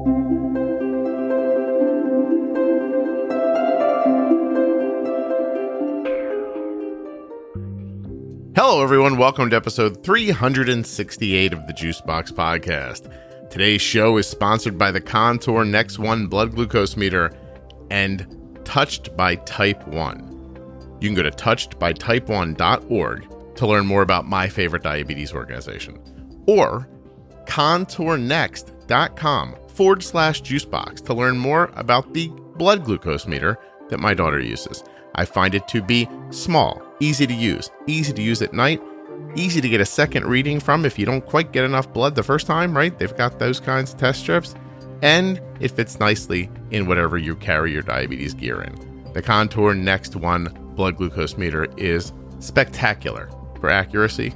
Hello, everyone. Welcome to episode 368 of the Juicebox Podcast. Today's show is sponsored by the Contour Next One blood glucose meter and Touched by Type 1. You can go to touchedbytype1.org to learn more about my favorite diabetes organization, or contournext.com/juicebox to learn more about the blood glucose meter that my daughter uses. I find it to be small, easy to use at night, easy to get a second reading from if you don't quite get enough blood the first time, right? They've got those kinds of test strips, and it fits nicely in whatever you carry your diabetes gear in. The Contour Next One blood glucose meter is spectacular for accuracy,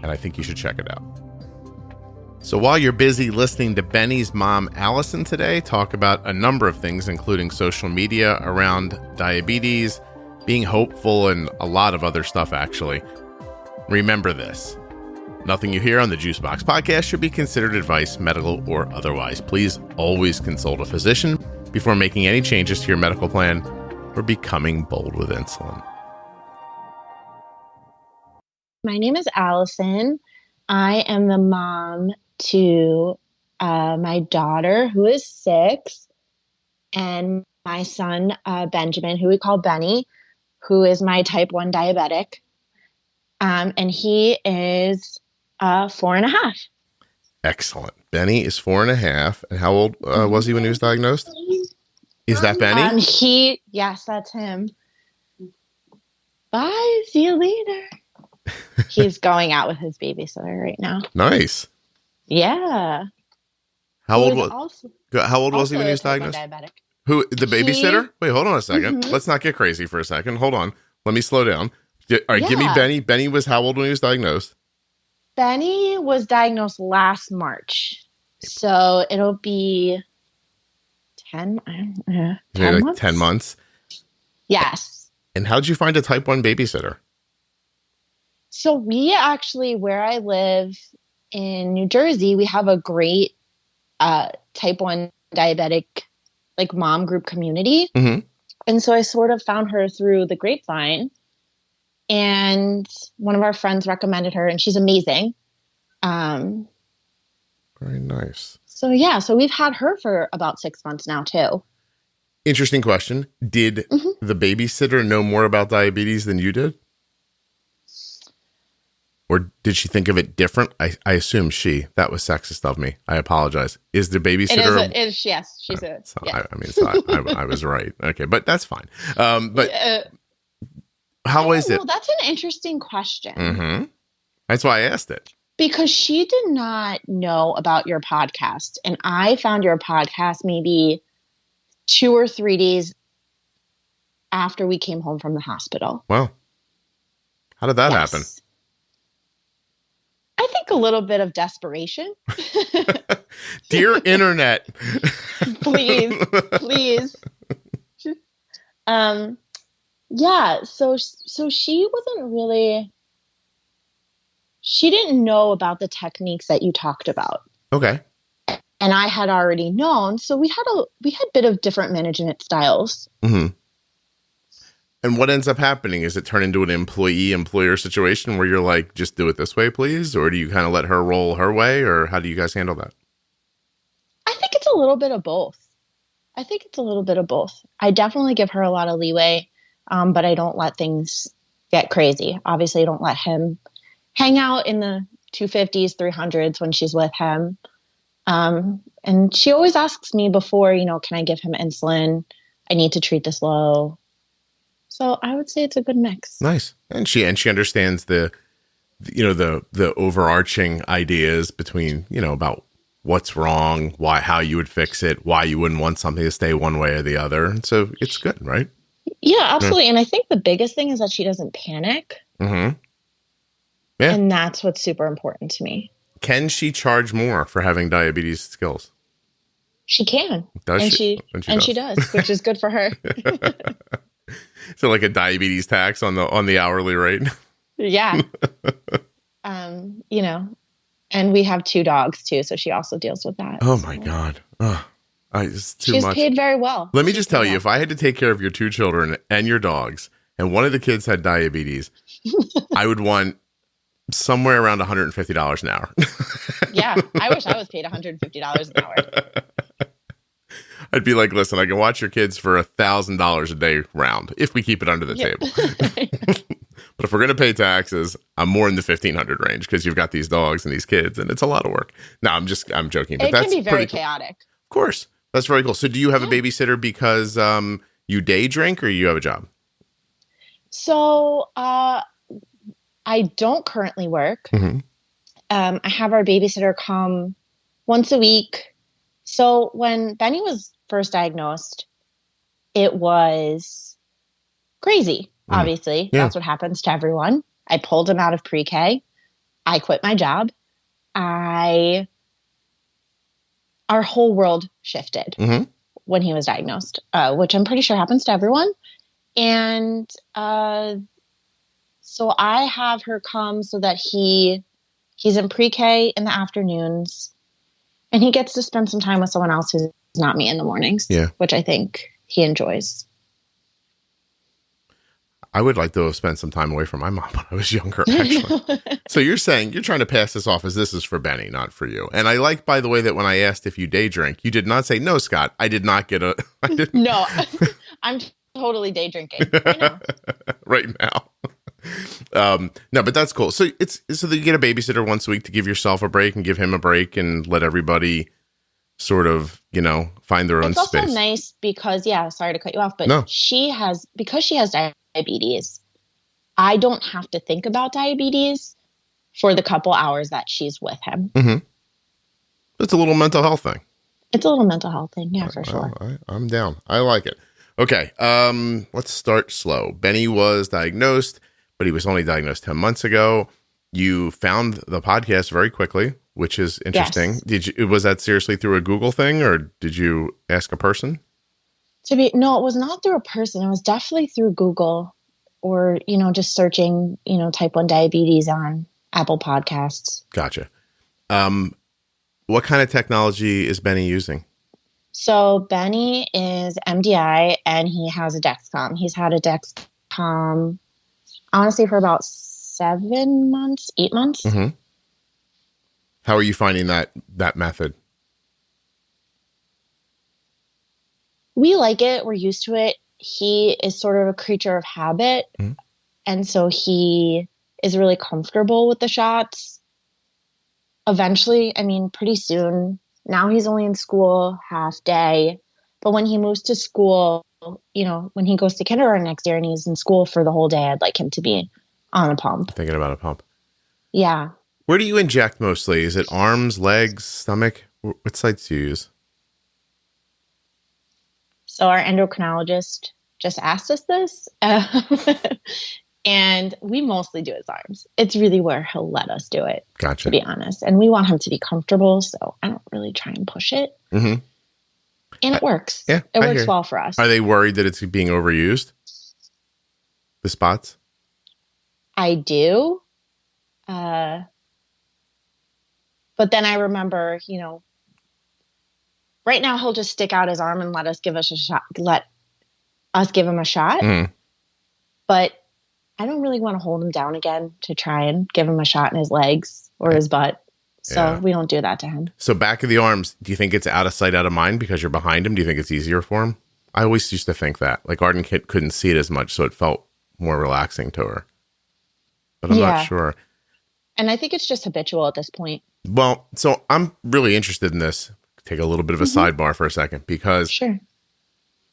and I think you should check it out. So while you're busy listening to Benny's mom, Allison, today talk about a number of things, including social media around diabetes, being hopeful, and a lot of other stuff, actually, remember this. Nothing you hear on the Juicebox Podcast should be considered advice, medical or otherwise. Please always consult a physician before making any changes to your medical plan or becoming bold with insulin. My name is Allison. I am the mom to my daughter, who is 6, and my son, Benjamin, who we call Benny, who is my type 1 diabetic. And he is 4.5. Excellent. Benny is 4.5. And how old was he when he was diagnosed? Is that Benny? Yes, that's him. Bye. See you later. He's going out with his babysitter right now. Nice. Yeah. How old was he when he was diagnosed? Diabetic. Who, the babysitter? Wait, hold on a second. Let's not get crazy for a second. Hold on. Let me slow down. All right, Give me Benny. Benny was how old when he was diagnosed? Benny was diagnosed last March. So it'll be 10 months? 10 months? Yes. And how'd you find a type 1 babysitter? So we actually, where I live in New Jersey, we have a great type 1 diabetic mom group community. Mm-hmm. And so I sort of found her through the grapevine, and one of our friends recommended her, and she's amazing. Very nice. So we've had her for about 6 months now too. Interesting question. Did the babysitter know more about diabetes than you did? Or did she think of it different? I assume she. That was sexist of me. I apologize. Is the babysitter? Yes, she's a. So, yes. I was right. Okay, but that's fine. But how is it? Well, that's an interesting question. Mm-hmm. That's why I asked it. Because she did not know about your podcast, and I found your podcast maybe 2 or 3 days after we came home from the hospital. Wow. How did that happen? I think a little bit of desperation. Dear internet. please. Yeah. So she wasn't really, she didn't know about the techniques that you talked about. Okay. And I had already known. So we had a bit of different management styles. Mm-hmm. And what ends up happening? Is it turn into an employee-employer situation where you're like, just do it this way, please? Or do you kind of let her roll her way? Or how do you guys handle that? I think it's a little bit of both. I definitely give her a lot of leeway, but I don't let things get crazy. Obviously, I don't let him hang out in the 250s, 300s when she's with him. And she always asks me before, can I give him insulin? I need to treat this low. So I would say it's a good mix. Nice. And she understands the overarching ideas between, about what's wrong, how you would fix it, why you wouldn't want something to stay one way or the other. And so it's good, right? Yeah, absolutely. Yeah. And I think the biggest thing is that she doesn't panic. Mm-hmm. Yeah. And that's what's super important to me. Can she charge more for having diabetes skills? She can. Does she? She does, which is good for her. So like a diabetes tax on the hourly rate. Yeah. And we have 2 dogs too, so she also deals with that. Oh my God. Oh, it's too She's much. paid very well. Let me just tell you, if I had to take care of your 2 children and your dogs, and one of the kids had diabetes, I would want somewhere around $150 an hour. Yeah, I wish I was paid $150 an hour. I'd be like, listen, I can watch your kids for $1,000 a day round if we keep it under the table. But if we're going to pay taxes, I'm more in the 1,500 range because you've got these dogs and these kids, and it's a lot of work. No, I'm joking. But it that's can be very cool. chaotic. Of course. That's very cool. So do you have a babysitter because you day drink or you have a job? So I don't currently work. Mm-hmm. I have our babysitter come once a week. So when Benny was first diagnosed, it was crazy. Obviously, that's what happens to everyone. I pulled him out of pre-K. I quit my job. Our whole world shifted when he was diagnosed, which I'm pretty sure happens to everyone. And so I have her come so that he's in pre-K in the afternoons, and he gets to spend some time with someone else who's not me in the mornings, which I think he enjoys. I would like to have spent some time away from my mom when I was younger, actually. So you're saying you're trying to pass this off as this is for Benny, not for you. And I like, by the way, that when I asked if you day drink, you did not say, no, Scott, I did not get No, I'm totally day drinking right now. Right now. No, but that's cool. So so that you get a babysitter once a week to give yourself a break and give him a break and let everybody sort of, find their own space. It's also nice because, sorry to cut you off, but because she has diabetes, I don't have to think about diabetes for the couple hours that she's with him. Mm-hmm. It's a little mental health thing. It's a little mental health thing. Yeah, for sure. I'm down. I like it. Okay. Let's start slow. Benny was diagnosed, but he was only diagnosed 10 months ago. You found the podcast very quickly, which is interesting. Yes. Was that seriously through a Google thing, or did you ask a person? No, it was not through a person. It was definitely through Google or, just searching, type 1 diabetes on Apple Podcasts. Gotcha. What kind of technology is Benny using? So Benny is MDI and he has a Dexcom. He's had a Dexcom, I want to say for about 8 months. Mm-hmm. How are you finding that method? We like it. We're used to it. He is sort of a creature of habit. Mm-hmm. And so he is really comfortable with the shots. Eventually, pretty soon, now he's only in school half day. But when he moves to school, when he goes to kindergarten next year and he's in school for the whole day, I'd like him to be on a pump. Thinking about a pump. Yeah. Where do you inject mostly? Is it arms, legs, stomach? What sites do you use? So our endocrinologist just asked us this. And we mostly do his arms. It's really where he'll let us do it, Gotcha. To be honest. And we want him to be comfortable, so I don't really try and push it. Mm-hmm. And it works. Yeah, it works well for us. Are they worried that it's being overused? The spots? I do. But then I remember, right now he'll just stick out his arm and let us give us a shot. Let us give him a shot. Mm. But I don't really want to hold him down again to try and give him a shot in his legs or his butt. So we don't do that to him. So back of the arms, do you think it's out of sight, out of mind because you're behind him? Do you think it's easier for him? I always used to think that. Like Arden couldn't see it as much, so it felt more relaxing to her. But I'm not sure. And I think it's just habitual at this point. Well, so I'm really interested in this. Take a little bit of a sidebar for a second because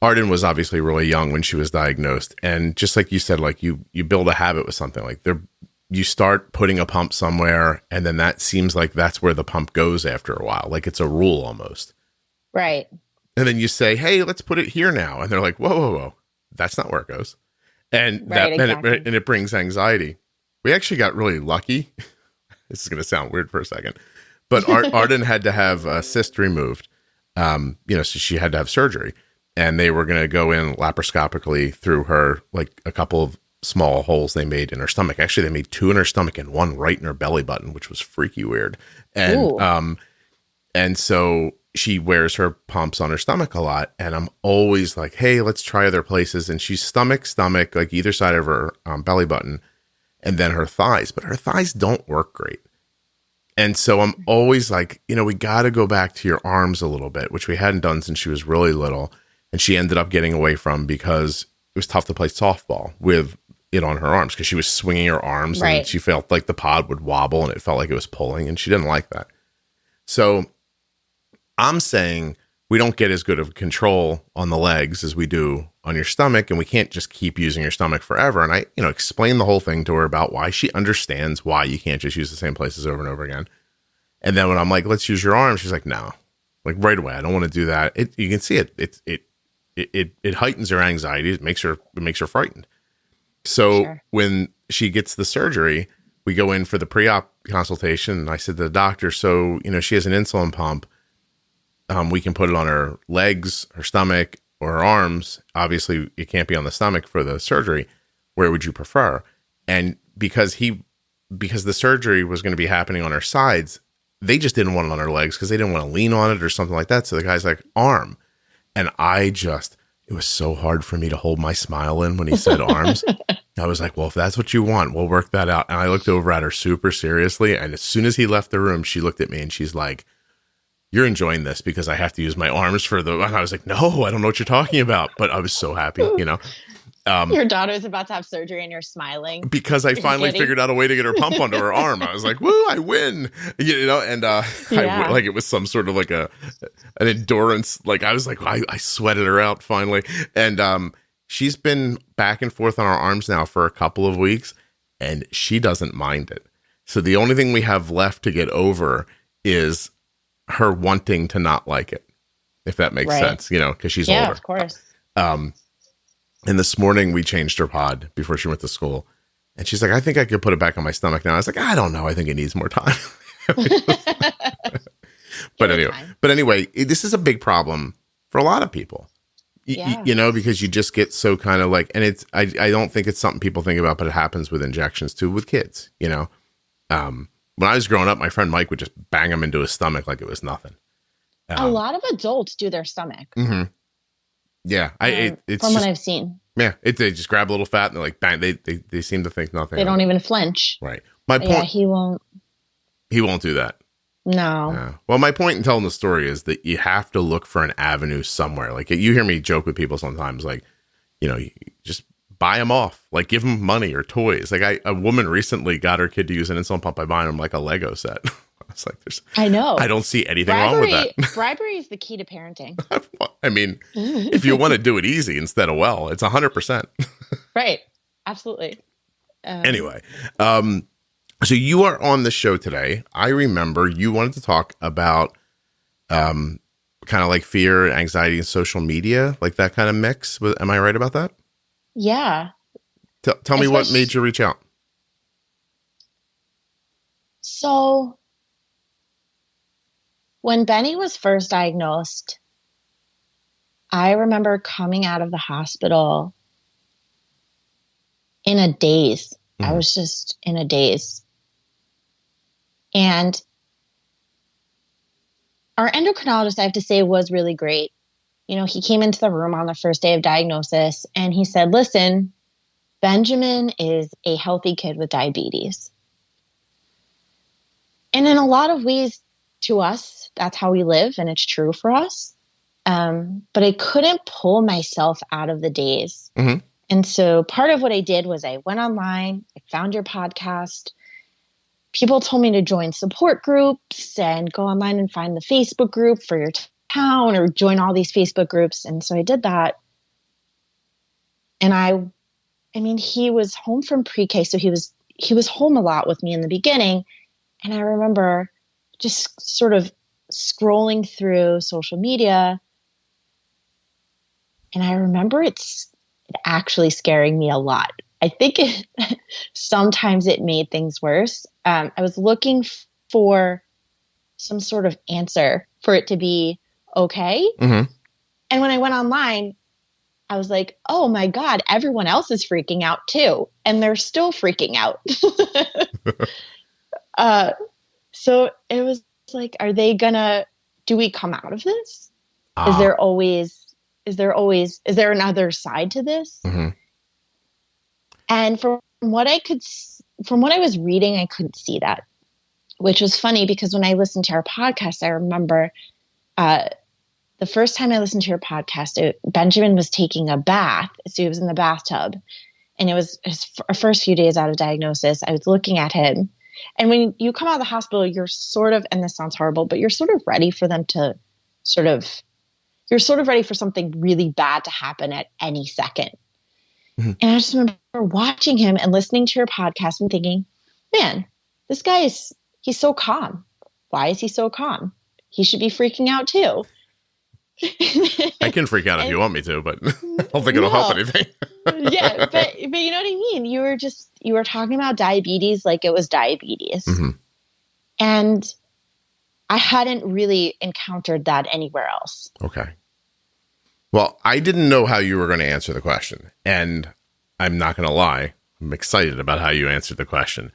Arden was obviously really young when she was diagnosed. And just like you said, like you build a habit with something like you start putting a pump somewhere and then that seems like that's where the pump goes after a while. Like it's a rule almost. Right. And then you say, hey, let's put it here now. And they're like, whoa. That's not where it goes. And exactly. and it brings anxiety. We actually got really lucky. This is going to sound weird for a second, but Arden had to have a cyst removed. So she had to have surgery and they were going to go in laparoscopically through her like a couple of small holes they made in her stomach. Actually, they made 2 in her stomach and 1 right in her belly button, which was freaky weird. And so she wears her pumps on her stomach a lot. And I'm always like, hey, let's try other places. And she's stomach, like either side of her belly button, and then her thighs. But her thighs don't work great. And so I'm always like, we got to go back to your arms a little bit, which we hadn't done since she was really little. And she ended up getting away from because it was tough to play softball with it on her arms because she was swinging her arms and she felt like the pod would wobble and it felt like it was pulling, and she didn't like that. So I'm saying we don't get as good of control on the legs as we do on your stomach, and we can't just keep using your stomach forever. And I, explained the whole thing to her about why she understands why you can't just use the same places over and over again. And then when I'm like, let's use your arms, she's like, no, like right away, I don't want to do that. You can see it heightens her anxiety. It makes her frightened. So when she gets the surgery, we go in for the pre-op consultation, and I said to the doctor, so, she has an insulin pump. We can put it on her legs, her stomach, or her arms. Obviously, it can't be on the stomach for the surgery. Where would you prefer? And because the surgery was going to be happening on her sides, they just didn't want it on her legs because they didn't want to lean on it or something like that. So the guy's like, arm. And it was so hard for me to hold my smile in when he said arms. I was like, well, if that's what you want, we'll work that out. And I looked over at her super seriously. And as soon as he left the room, she looked at me and she's like, you're enjoying this because I have to use my arms and I was like, no, I don't know what you're talking about. But I was so happy, Your daughter's about to have surgery and you're smiling. Because I finally figured out a way to get her pump onto her arm. I was like, woo, I win. And like it was some sort of like an endurance. Like I was like, I sweated her out finally. And she's been back and forth on our arms now for a couple of weeks, and she doesn't mind it. So the only thing we have left to get over is her wanting to not like it, if that makes sense, because she's older. Yeah, of course. And this morning we changed her pod before she went to school, and she's like, I think I could put it back on my stomach now. I was like, I don't know. I think it needs more time. But anyway, this is a big problem for a lot of people, because you just get so kind of like, and I don't think it's something people think about, but it happens with injections too, with kids, when I was growing up, my friend Mike would just bang him into his stomach like it was nothing. A lot of adults do their stomach. Mm-hmm. Yeah. It's from what I've seen. Yeah. They just grab a little fat and they're like, bang, they seem to think nothing. They don't even flinch. Right. My point. Yeah, he won't do that. No. Yeah. Well, my point in telling the story is that you have to look for an avenue somewhere. Like you hear me joke with people sometimes, like, you just buy them off, like give them money or toys. Like a woman recently got her kid to use an insulin pump by buying them like a Lego set. I was like, I know. I don't see anything wrong with that. Bribery is the key to parenting. I mean, if you want to do it easy instead of well, it's 100%. Right. Absolutely. Anyway, so you are on the show today. I remember you wanted to talk about kind of like fear, anxiety, and social media, like that kind of mix. Am I right about that? Yeah. Tell me what made you reach out. So when Benny was first diagnosed, I remember coming out of the hospital in a daze. I was just in a daze. And our endocrinologist, I have to say, was really great. He came into the room on the first day of diagnosis and he said, listen, Benjamin is a healthy kid with diabetes. And in a lot of ways, to us, that's how we live, and it's true for us. But I couldn't pull myself out of the daze. Mm-hmm. And so part of what I did was I went online, I found your podcast. People told me to join support groups and go online and find the Facebook group for your town or join all these Facebook groups. And so I did that. And I mean, he was home from pre-K, so he was home a lot with me in the beginning. And I remember just sort of scrolling through social media. And I remember it actually scaring me a lot. I think sometimes it made things worse. I was looking for some sort of answer for it to be okay. Mm-hmm. And when I went online, I was like, oh my God, everyone else is freaking out too. And they're still freaking out. So it was like, do we come out of this? Is there another side to this? Mm-hmm. And from what I was reading, I couldn't see that, which was funny because when I listened to our podcast, I remember, the first time I listened to your podcast, Benjamin was taking a bath. So he was in the bathtub, and it was his first few days out of diagnosis. I was looking at him, and when you come out of the hospital, you're sort of, and this sounds horrible, but you're sort of ready for them to you're sort of ready for something really bad to happen at any second. Mm-hmm. And I just remember watching him and listening to your podcast and thinking, man, this guy he's so calm. Why is he so calm? He should be freaking out too. I can freak out if you want me to, but I don't think it'll help anything. Yeah, but you know what I mean? You were talking about diabetes like it was diabetes. Mm-hmm. And I hadn't really encountered that anywhere else. Okay. Well, I didn't know how you were going to answer the question, and I'm not going to lie. I'm excited about how you answered the question.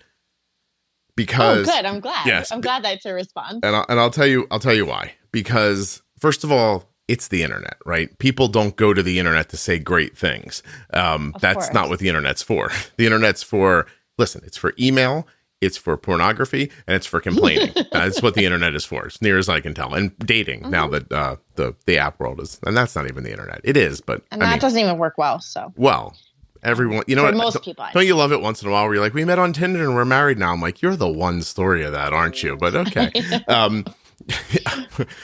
Because good. I'm glad. Yes, I'm glad that's a response. And I'll tell you why. Because first of all, it's the internet, right? People don't go to the internet to say great things. That's not what the internet's for. The internet's for, it's for email, it's for pornography, and it's for complaining. That's what the internet is for, as near as I can tell. And dating, mm-hmm. Now that the app world is, and that's not even the internet. It is, but that doesn't even work well. So everyone, you know, for most people, don't you love it once in a while where you're like, we met on Tinder and we're married now? I'm like, you're the one story of that, aren't you? But okay.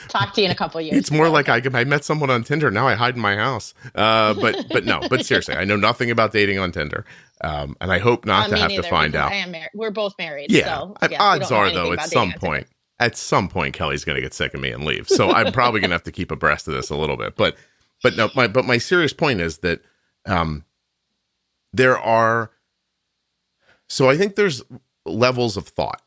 Talk to you in a couple of years. It's more like I met someone on Tinder. Now I hide in my house. But seriously, I know nothing about dating on Tinder. And I hope not to have to find out. I am married. We're both married. Yeah. So, odds are though, at some point, Kelly's going to get sick of me and leave. So I'm probably going to have to keep abreast of this a little bit, but my serious point is that, I think there's levels of thought.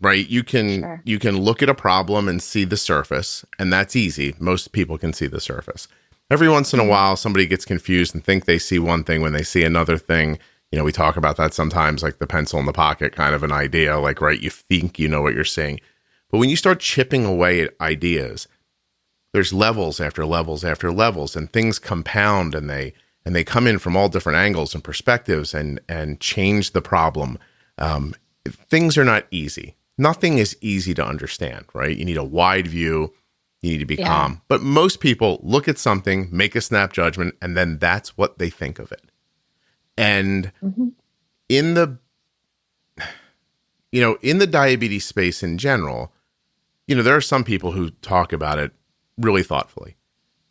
Right. You can look at a problem and see the surface, and that's easy. Most people can see the surface. Every once in a while, somebody gets confused and think they see one thing when they see another thing. You know, we talk about that sometimes, like the pencil in the pocket kind of an idea, like, right, you think you know what you're seeing. But when you start chipping away at ideas, there's levels after levels after levels, and things compound, and they come in from all different angles and perspectives and change the problem. Things are not easy. Nothing is easy to understand, right? You need a wide view. You need to be calm. But most people look at something, make a snap judgment, and then that's what they think of it. And in the diabetes space in general, there are some people who talk about it really thoughtfully.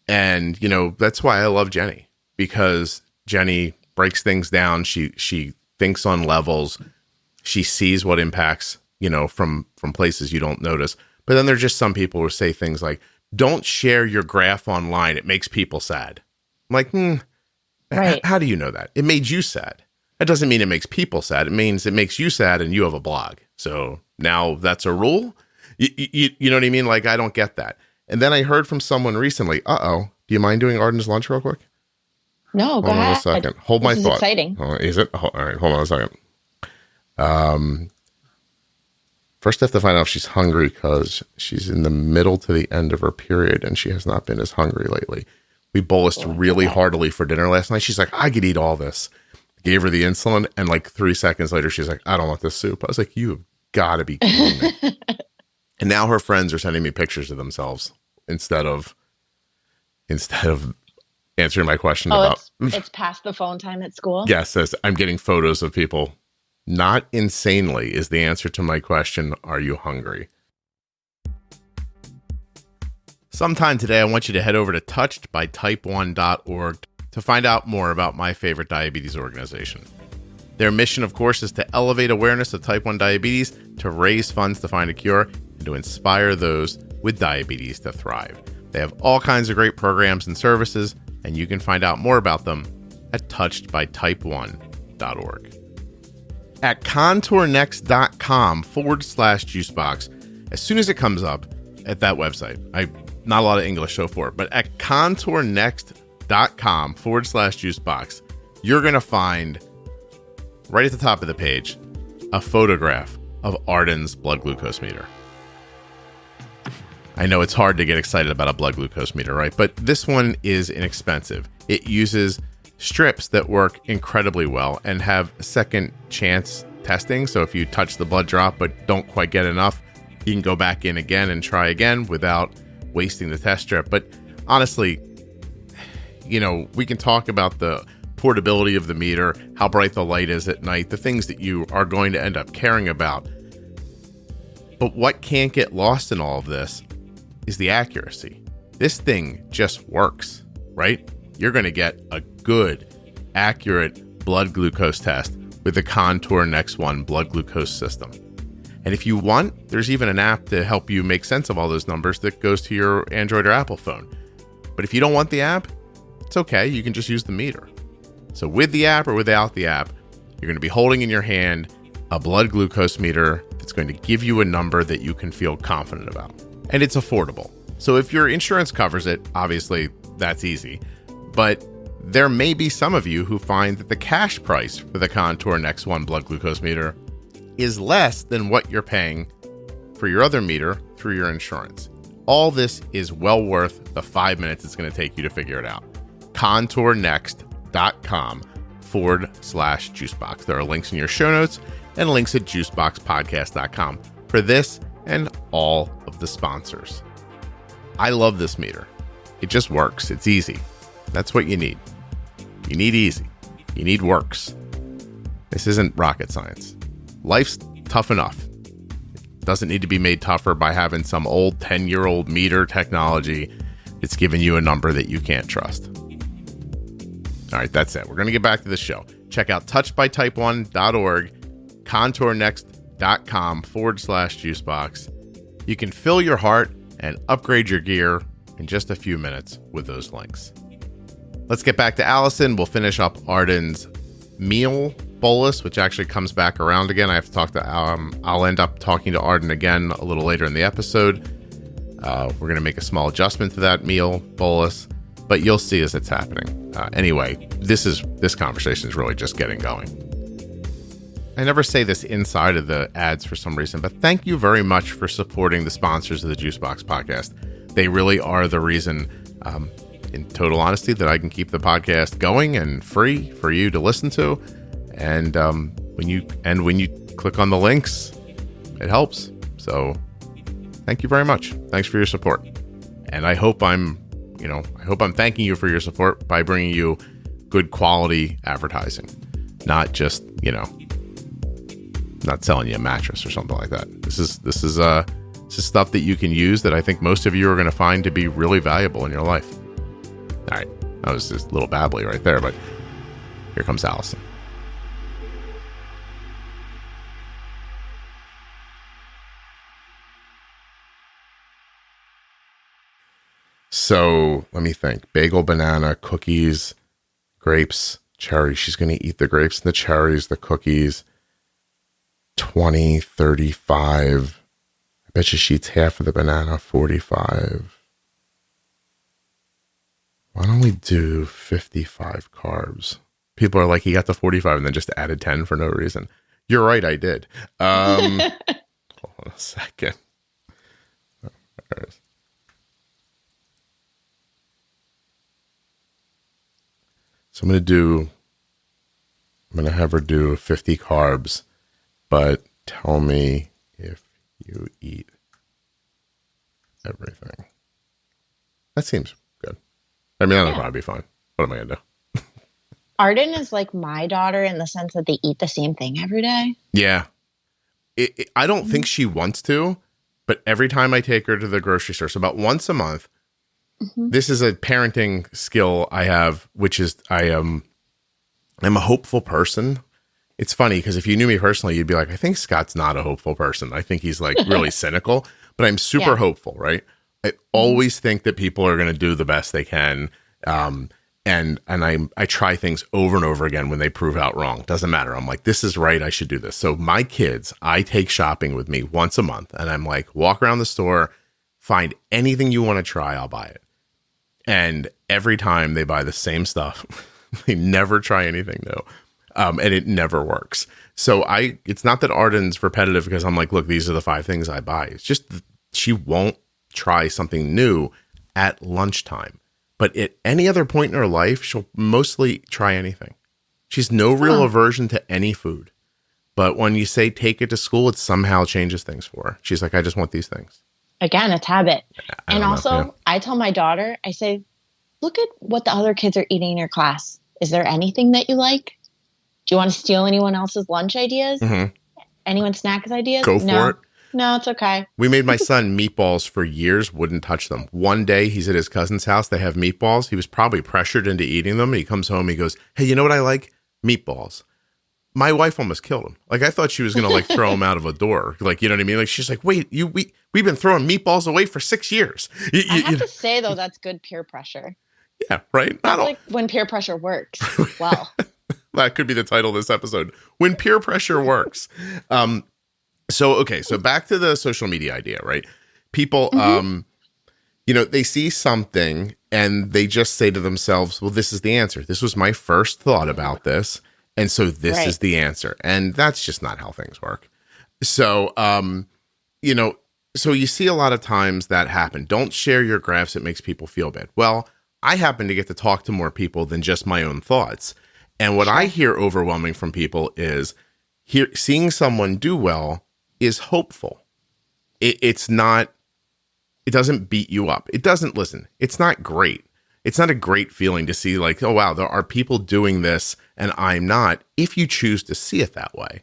And, that's why I love Jenny, because Jenny breaks things down. She thinks on levels. She sees what impacts from places you don't notice. But then there's just some people who say things like, don't share your graph online. It makes people sad. I'm like, right. How do you know that? It made you sad. That doesn't mean it makes people sad. It means it makes you sad and you have a blog. So now that's a rule. You know what I mean? Like, I don't get that. And then I heard from someone recently, do you mind doing Arden's lunch real quick? No, go ahead. Hold on a second. Hold my thought. Exciting. Is it? All right. Hold on a second. First, I have to find out if she's hungry because she's in the middle to the end of her period and she has not been as hungry lately. We bolused really heartily for dinner last night. She's like, I could eat all this. Gave her the insulin, and like 3 seconds later, she's like, I don't want this soup. I was like, you have got to be kidding me. And now her friends are sending me pictures of themselves instead of answering my question about. It's past the phone time at school. Yes, I'm getting photos of people. Not insanely is the answer to my question, are you hungry? Sometime today, I want you to head over to touchedbytype1.org to find out more about my favorite diabetes organization. Their mission, of course, is to elevate awareness of type 1 diabetes, to raise funds to find a cure, and to inspire those with diabetes to thrive. They have all kinds of great programs and services, and you can find out more about them at touchedbytype1.org. At contournext.com/juicebox, as soon as it comes up at that website, not a lot of English so far, but at contournext.com contourenext.com/juicebox, you're going to find right at the top of the page a photograph of Arden's blood glucose meter. I know it's hard to get excited about a blood glucose meter, right? But this one is inexpensive. It uses strips that work incredibly well and have second chance testing. So if you touch the blood drop but don't quite get enough, you can go back in again and try again without wasting the test strip. But honestly, we can talk about the portability of the meter, how bright the light is at night, the things that you are going to end up caring about. But what can't get lost in all of this is the accuracy. This thing just works, right? You're going to get a good, accurate blood glucose test with the Contour Next One blood glucose system. And if you want, there's even an app to help you make sense of all those numbers that goes to your Android or Apple phone. But if you don't want the app, it's okay. You can just use the meter. So with the app or without the app, you're going to be holding in your hand a blood glucose meter that's going to give you a number that you can feel confident about. And it's affordable. So if your insurance covers it, obviously that's easy. But there may be some of you who find that the cash price for the Contour Next One blood glucose meter is less than what you're paying for your other meter through your insurance. All this is well worth the 5 minutes it's going to take you to figure it out. contourenext.com/juicebox. There are links in your show notes and links at juiceboxpodcast.com for this and all of the sponsors. I love this meter. It just works. It's easy. That's what you need. You need easy. You need works. This isn't rocket science. Life's tough enough. It doesn't need to be made tougher by having some old 10-year-old meter technology that's giving you a number that you can't trust. All right, that's it. We're going to get back to the show. Check out touchedbytype1.org, contourenext.com/juicebox. You can fill your heart and upgrade your gear in just a few minutes with those links. Let's get back to Allison. We'll finish up Arden's meal bolus, which actually comes back around again. I have to talk to I'll end up talking to Arden again a little later in the episode. We're going to make a small adjustment to that meal bolus, but you'll see as it's happening. Anyway, this conversation is really just getting going. I never say this inside of the ads for some reason, but thank you very much for supporting the sponsors of the Juicebox Podcast. They really are the reason, in total honesty, that I can keep the podcast going and free for you to listen to. And when you click on the links, it helps. So thank you very much. Thanks for your support. And I hope I'm thanking you for your support by bringing you good quality advertising, not just, not selling you a mattress or something like that. This is stuff that you can use that I think most of you are going to find to be really valuable in your life. All right. That was just a little babbly right there, but here comes Allison. So let me think. Bagel, banana, cookies, grapes, cherries. She's going to eat the grapes and the cherries, the cookies. 20, 35. I bet you she eats half of the banana, 45. Why don't we do 55 carbs? People are like, he got to 45 and then just added 10 for no reason. You're right, I did. Hold on a second. Oh, there it is. So I'm going to have her do 50 carbs, but tell me if you eat everything. That seems good. I mean, that'll probably be fine. What am I going to do? Arden is like my daughter in the sense that they eat the same thing every day. Yeah. I don't think she wants to, but every time I take her to the grocery store, so about once a month, this is a parenting skill I have, which is I'm a hopeful person. It's funny because if you knew me personally, you'd be like, I think Scott's not a hopeful person. I think he's like really cynical, but I'm super hopeful, right? I always think that people are going to do the best they can. And I try things over and over again when they prove out wrong. Doesn't matter. I'm like, this is right. I should do this. So my kids, I take shopping with me once a month and I'm like, walk around the store, find anything you want to try. I'll buy it. And every time they buy the same stuff, they never try anything new. And it never works. So it's not that Arden's repetitive because I'm like, look, these are the 5 things I buy. It's just she won't try something new at lunchtime. But at any other point in her life, she'll mostly try anything. She's no real aversion to any food. But when you say take it to school, it somehow changes things for her. She's like, I just want these things. Again, it's habit. And also, I tell my daughter, I say, look at what the other kids are eating in your class. Is there anything that you like? Do you want to steal anyone else's lunch ideas? Mm-hmm. Anyone's snacks ideas? Go for it. No, it's okay. We made my son meatballs for years, wouldn't touch them. One day he's at his cousin's house. They have meatballs. He was probably pressured into eating them. He comes home. He goes, hey, you know what I like? Meatballs. My wife almost killed him. Like, I thought she was going to like throw him out of a door. Like, you know what I mean? Like, she's like, wait, we've been throwing meatballs away for 6 years. I have to say, though, that's good peer pressure. Yeah, right? That's like when peer pressure works. Well, that could be the title of this episode. When peer pressure works. So back to the social media idea, right? People, they see something and they just say to themselves, well, this is the answer. This was my first thought about this. And so this is the answer. And that's just not how things work. So, so you see a lot of times that happen. Don't share your graphs. It makes people feel bad. Well, I happen to get to talk to more people than just my own thoughts. And what I hear overwhelming from people is seeing someone do well is hopeful. It doesn't beat you up. It's not great. It's not a great feeling to see like, oh, wow, there are people doing this and I'm not, if you choose to see it that way.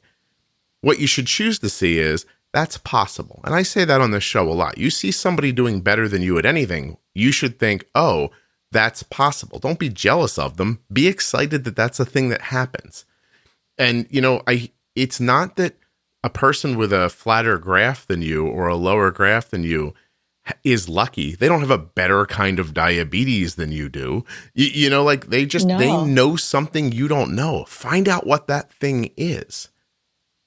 What you should choose to see is that's possible. And I say that on this show a lot. You see somebody doing better than you at anything, you should think, oh, that's possible. Don't be jealous of them. Be excited that that's a thing that happens. And, it's not that a person with a flatter graph than you or a lower graph than you is lucky. They don't have a better kind of diabetes than you do. They know something you don't know. Find out what that thing is.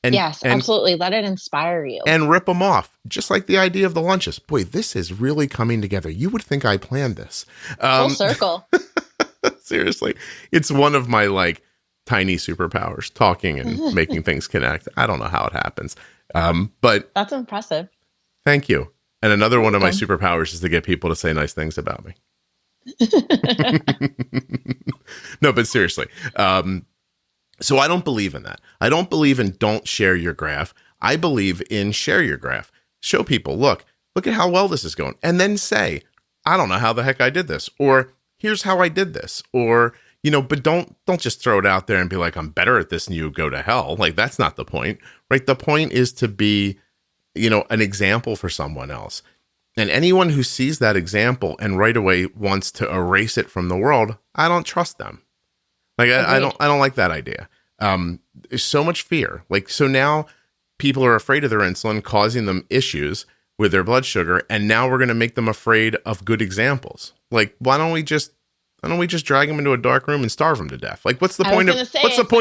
And, yes, absolutely. Let it inspire you. And rip them off. Just like the idea of the lunches. Boy, this is really coming together. You would think I planned this. Full circle. Seriously. It's one of my tiny superpowers, talking and making things connect. I don't know how it happens. But that's impressive. Thank you. And another one of my superpowers is to get people to say nice things about me. No, but seriously. So I don't believe in that. I don't believe in don't share your graph. I believe in share your graph. Show people, look at how well this is going. And then say, I don't know how the heck I did this. Or here's how I did this. Or, but don't just throw it out there and be like, I'm better at this and you go to hell. Like, that's not the point, right? The point is to be, an example for someone else. And anyone who sees that example and right away wants to erase it from the world, I don't trust them. Like, I don't like that idea. There's so much fear. So now people are afraid of their insulin, causing them issues with their blood sugar. And now we're going to make them afraid of good examples. Like, why don't we just drag them into a dark room and starve them to death? Like, what's the point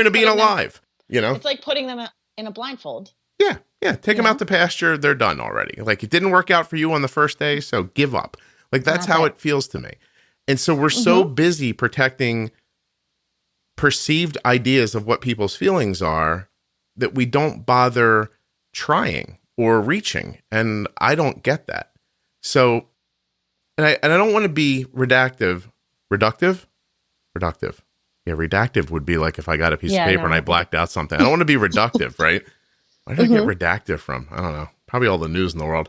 of being alive? It's like putting them in a blindfold. Yeah. Take them out to pasture. They're done already. Like, it didn't work out for you on the first day, so give up. Like, that's how it feels to me. And so we're so busy protecting perceived ideas of what people's feelings are that we don't bother trying or reaching. And I don't get that. So, and I don't want to be reductive. Yeah, redactive would be like if I got a piece of paper and I blacked out something. I don't want to be reductive, right? Where did I get redactive from? I don't know. Probably all the news in the world.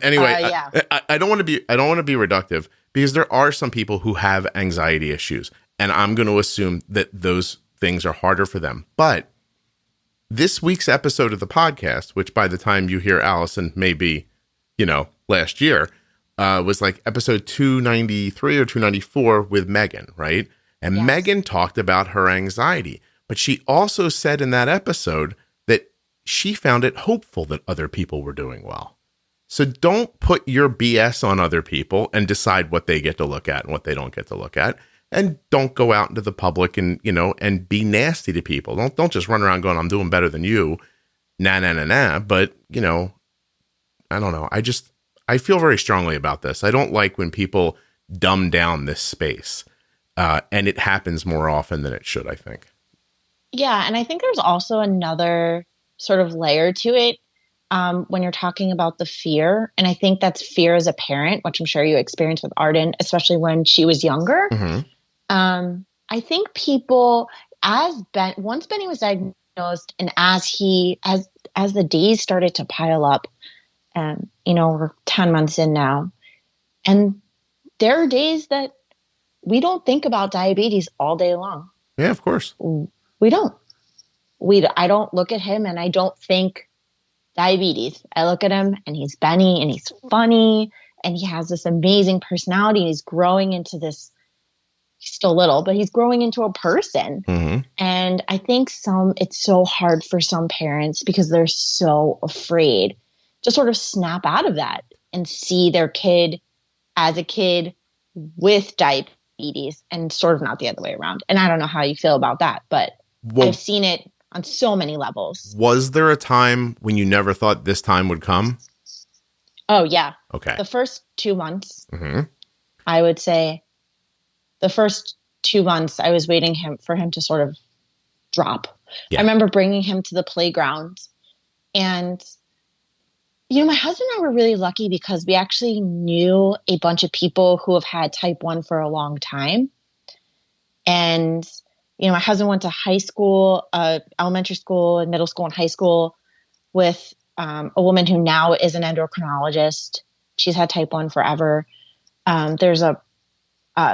Anyway, I don't want to be reductive because there are some people who have anxiety issues, and I'm going to assume that those things are harder for them. But this week's episode of the podcast, which by the time you hear Allison may be, last year, was like episode 293 or 294 with Megan, right? And Megan talked about her anxiety, but she also said in that episode that she found it hopeful that other people were doing well. So don't put your BS on other people and decide what they get to look at and what they don't get to look at. And don't go out into the public and, and be nasty to people. Don't just run around going, I'm doing better than you. Nah. But, I don't know. I feel very strongly about this. I don't like when people dumb down this space. And it happens more often than it should, I think. Yeah. And I think there's also another sort of layer to it when you're talking about the fear. And I think that's fear as a parent, which I'm sure you experienced with Arden, especially when she was younger. Mm-hmm. I think people, once Benny was diagnosed and as the days started to pile up, we're 10 months in now, and there are days that we don't think about diabetes all day long. Yeah, of course. We don't. I don't look at him and I don't think diabetes. I look at him and he's Benny and he's funny and he has this amazing personality. And he's growing into this. He's still little, but he's growing into a person. Mm-hmm. And I think it's so hard for some parents because they're so afraid to sort of snap out of that and see their kid as a kid with diabetes and sort of not the other way around. And I don't know how you feel about that, but I've seen it on so many levels. Was there a time when you never thought this time would come? Oh, yeah. Okay. The first 2 months, mm-hmm. I would say the first 2 months, I was waiting for him to sort of drop. Yeah. I remember bringing him to the playground and, my husband and I were really lucky because we actually knew a bunch of people who have had type 1 for a long time. And, my husband went to high school, elementary school and middle school and high school with a woman who now is an endocrinologist. She's had type 1 forever. There's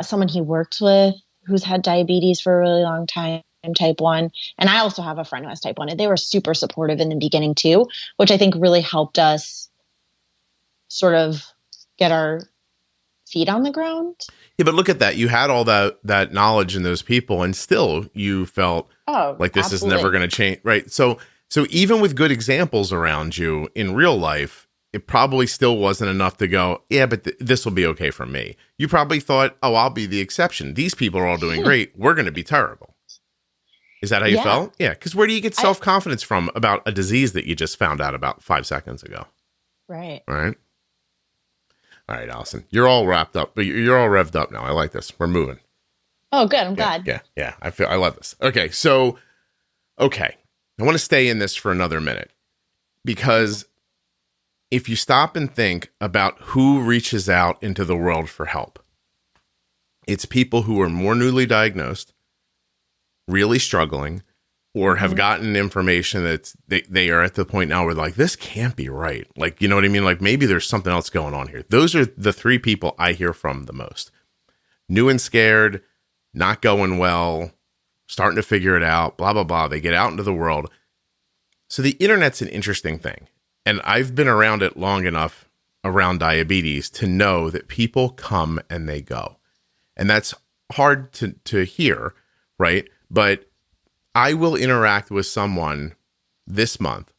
someone he worked with who's had diabetes for a really long time, type 1. And I also have a friend who has type 1. And they were super supportive in the beginning too, which I think really helped us sort of get our feet on the ground. Yeah, but look at that. You had all that knowledge in those people and still you felt like this absolutely. Is never going to change. Right. So even with good examples around you in real life, it probably still wasn't enough to go, yeah, but this will be okay for me. You probably thought, I'll be the exception. These people are all doing great. We're going to be terrible. Is that how you felt? Yeah. Because where do you get self-confidence from about a disease that you just found out about 5 seconds ago? Right. Right. All right, Allison, you're all wrapped up, but you're all revved up now. I like this. We're moving. Oh, good. I'm glad. Yeah. I love this. Okay. So, I want to stay in this for another minute because if you stop and think about who reaches out into the world for help, it's people who are more newly diagnosed, really struggling, or have gotten information that they are at the point now where like, this can't be right. Like, you know what I mean? Like maybe there's something else going on here. Those are the 3 people I hear from the most. New and scared, not going well, starting to figure it out, blah, blah, blah. They get out into the world. So the internet's an interesting thing. And I've been around it long enough around diabetes to know that people come and they go. And that's hard to hear, right? But I will interact with someone this month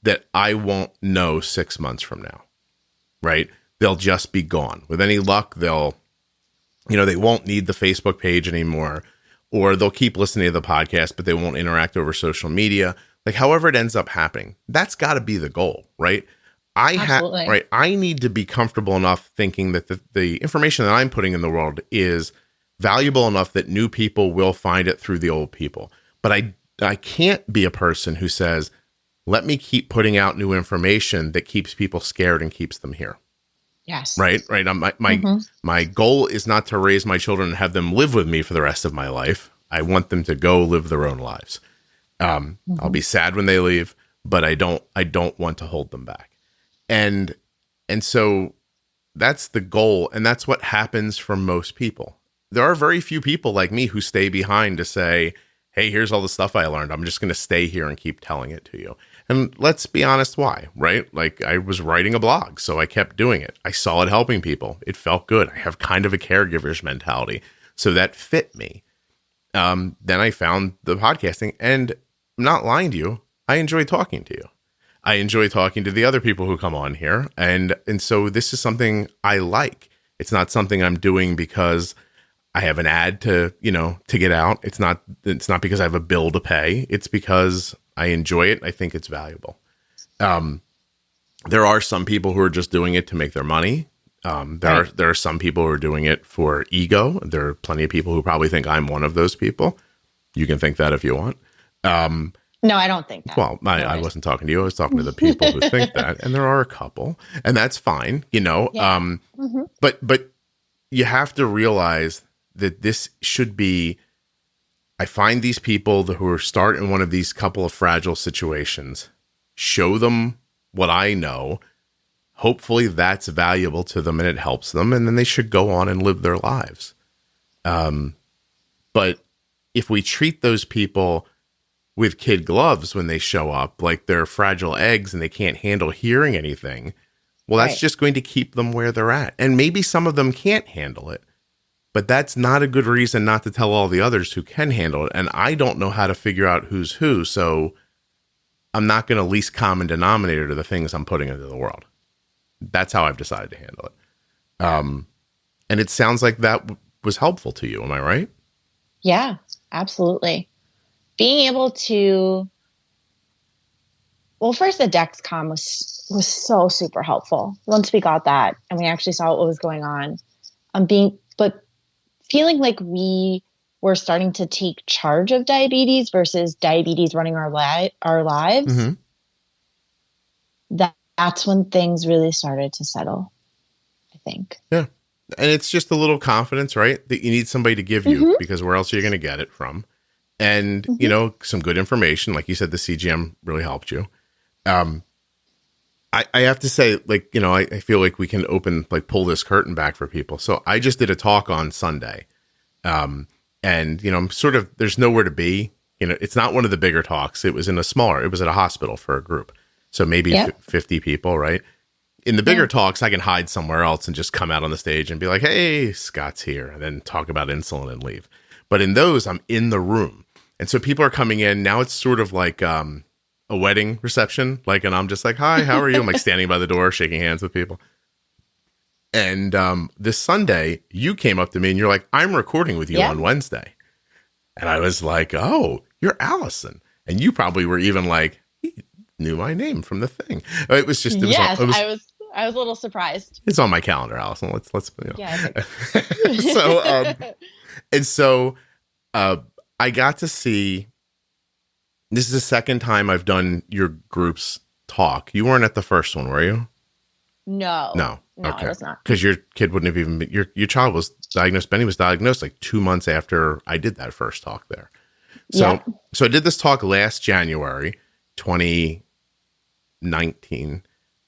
that I won't know 6 months from now, right? They'll just be gone. With any luck, they won't need the Facebook page anymore, or they'll keep listening to the podcast, but they won't interact over social media. Like however it ends up happening, that's got to be the goal, right? I need to be comfortable enough thinking that the information that I'm putting in the world is valuable enough that new people will find it through the old people. But I can't be a person who says, let me keep putting out new information that keeps people scared and keeps them here. Yes. Right. My goal is not to raise my children and have them live with me for the rest of my life. I want them to go live their own lives. I'll be sad when they leave, but I don't want to hold them back. And so that's the goal. And that's what happens for most people. There are very few people like me who stay behind to say, hey, here's all the stuff I learned. I'm just going to stay here and keep telling it to you. And let's be honest, why, right? Like I was writing a blog, so I kept doing it. I saw it helping people. It felt good. I have kind of a caregiver's mentality. So that fit me. Then I found the podcasting, and I'm not lying to you, I enjoy talking to you. I enjoy talking to the other people who come on here. And so this is something I like. It's not something I'm doing because I have an ad to get out. It's not because I have a bill to pay. It's because I enjoy it. I think it's valuable. There are some people who are just doing it to make their money. There are some people who are doing it for ego. There are plenty of people who probably think I'm one of those people. You can think that if you want. No, I don't think that. Well, I wasn't talking to you. I was talking to the people who think that, and there are a couple, and that's fine, you know. Yeah. But you have to realize that this should be. I find these people who are start in one of these couple of fragile situations, show them what I know. Hopefully, that's valuable to them and it helps them, and then they should go on and live their lives. But if we treat those people with kid gloves when they show up, like they're fragile eggs and they can't handle hearing anything, well, that's just going to keep them where they're at. And maybe some of them can't handle it, but that's not a good reason not to tell all the others who can handle it. And I don't know how to figure out who's who, so I'm not going to least common denominator to the things I'm putting into the world. That's how I've decided to handle it. And it sounds like that was helpful to you. Am I right? Yeah, absolutely. Being able to, well, first the Dexcom was so super helpful once we got that and we actually saw what was going on. But feeling like we were starting to take charge of diabetes versus diabetes running our lives. That's when things really started to settle, I think. Yeah. And it's just a little confidence, right? That you need somebody to give you because where else are you going to get it from? And, you know, some good information. Like you said, the CGM really helped you. I have to say, like, you know, I feel like we can pull this curtain back for people. So I just did a talk on Sunday. And, you know, there's nowhere to be. You know, it's not one of the bigger talks. It was at a hospital for a group. So maybe 50 people, right? In the bigger talks, I can hide somewhere else and just come out on the stage and be like, hey, Scott's here, and then talk about insulin and leave. But in those, I'm in the room. And so people are coming in. Now it's sort of like a wedding reception. And I'm just like, hi, how are you? I'm like standing by the door, shaking hands with people. And this Sunday, you came up to me and you're like, I'm recording with you on Wednesday. And I was like, oh, you're Allison. And you probably were even like, he knew my name from the thing. It was just, I was a little surprised. It's on my calendar, Allison. Let's you know. Yeah. So I got to see. This is the second time I've done your group's talk. You weren't at the first one, were you? No, okay. I was not. Because your kid wouldn't have even been. Your child was diagnosed. Benny was diagnosed like 2 months after I did that first talk there. So I did this talk last January, 2019.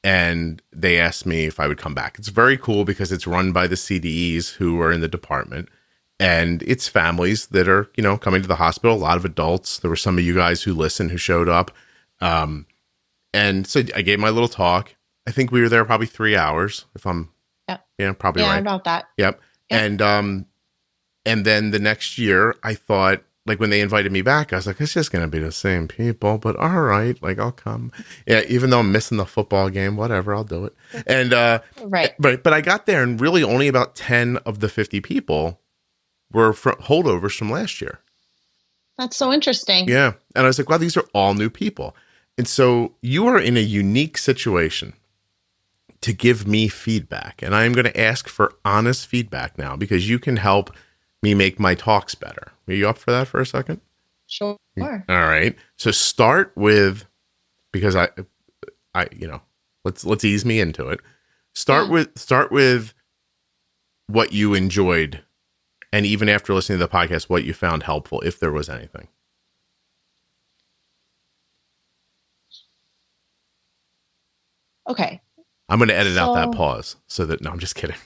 And they asked me if I would come back. It's very cool because it's run by the CDEs who are in the department. And it's families that are, you know, coming to the hospital, a lot of adults. There were some of you guys who listened, who showed up. And so I gave my little talk. I think we were there probably 3 hours, if I'm probably right. Yeah, about that. Yep. And then the next year I thought, like when they invited me back, I was like, it's just going to be the same people, but all right, like I'll come. Yeah, even though I'm missing the football game, whatever, I'll do it. And but I got there and really only about 10 of the 50 people were holdovers from last year. That's so interesting. Yeah. And I was like, wow, these are all new people. And so you are in a unique situation to give me feedback. And I am going to ask for honest feedback now because you can help me make my talks better. Are you up for that for a second? Sure. All right. So start with, because I you know, let's ease me into it. Start with what you enjoyed, and even after listening to the podcast, what you found helpful, if there was anything. Okay. I'm going to edit out that pause so that, no, I'm just kidding.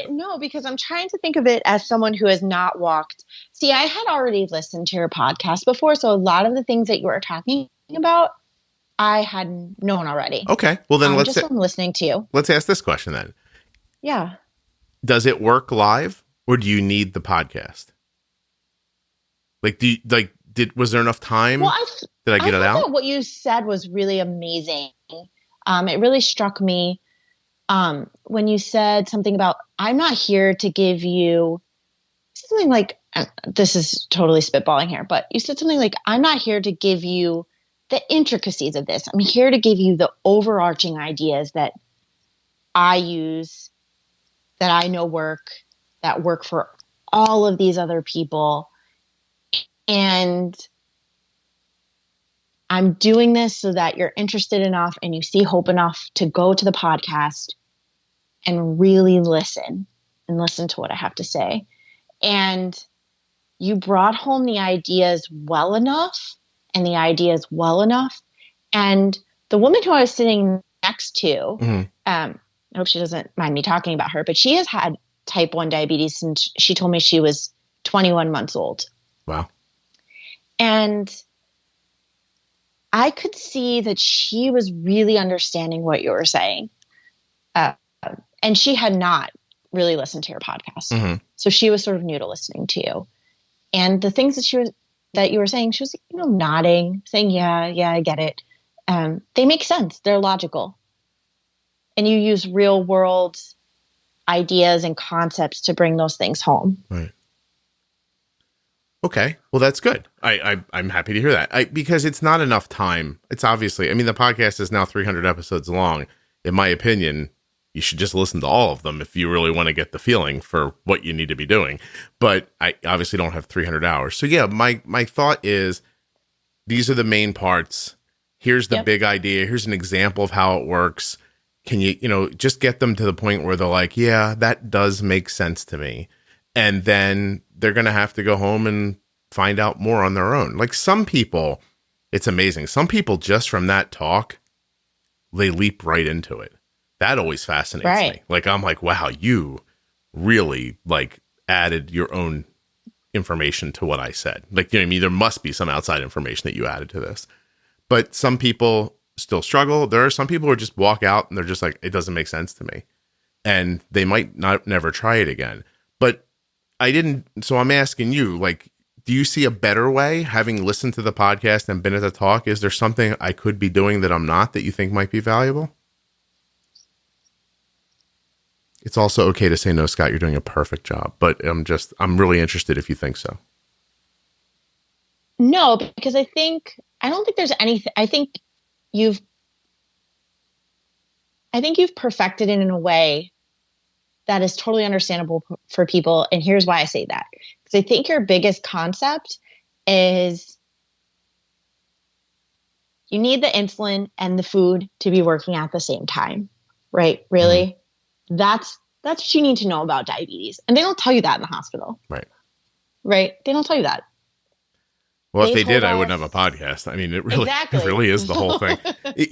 No, because I'm trying to think of it as someone who has not walked. See, I had already listened to your podcast before. So a lot of the things that you were talking about, I had known already. Okay. Well, then just from listening to you. Let's ask this question then. Yeah. Does it work live or do you need the podcast? Was there enough time? Well, did I get it out? That what you said was really amazing. It really struck me when you said something about, I'm not here to give you something like, this is totally spitballing here, but you said something like, I'm not here to give you the intricacies of this. I'm here to give you the overarching ideas that I use that I know that work for all of these other people. And I'm doing this so that you're interested enough and you see hope enough to go to the podcast and really listen to what I have to say. And you brought home the ideas well enough. And the woman who I was sitting next to, I hope she doesn't mind me talking about her, but she has had type 1 diabetes since she told me she was 21 months old. Wow. And I could see that she was really understanding what you were saying. And she had not really listened to your podcast. So she was sort of new to listening to you. And the things that you were saying, she was, nodding, saying, yeah, I get it. They make sense. They're logical. And you use real world ideas and concepts to bring those things home. Right. Okay. Well, that's good. I'm happy to hear that. Because it's not enough time. It's obviously, the podcast is now 300 episodes long. In my opinion, you should just listen to all of them if you really want to get the feeling for what you need to be doing. But I obviously don't have 300 hours. So yeah, my thought is these are the main parts. Here's the big idea. Here's an example of how it works. Can you, just get them to the point where they're like, yeah, that does make sense to me. And then they're going to have to go home and find out more on their own. Like some people, it's amazing. Some people just from that talk, they leap right into it. That always fascinates me. Like, I'm like, wow, you really added your own information to what I said. Like, there must be some outside information that you added to this. But some people still struggle. There are some people who just walk out and they're just like, it doesn't make sense to me. And they might never try it again. But so I'm asking you, do you see a better way, having listened to the podcast and been at the talk? Is there something I could be doing that I'm not that you think might be valuable? It's also okay to say, no, Scott, you're doing a perfect job, but I'm really interested if you think so. No, because I don't think there's anything, I think you've perfected it in a way that is totally understandable for people. And here's why I say that. Because I think your biggest concept is you need the insulin and the food to be working at the same time, right? Really? That's what you need to know about diabetes. And they don't tell you that in the hospital. Right. They don't tell you that. Well, if they did, I wouldn't have a podcast. It really is the whole thing.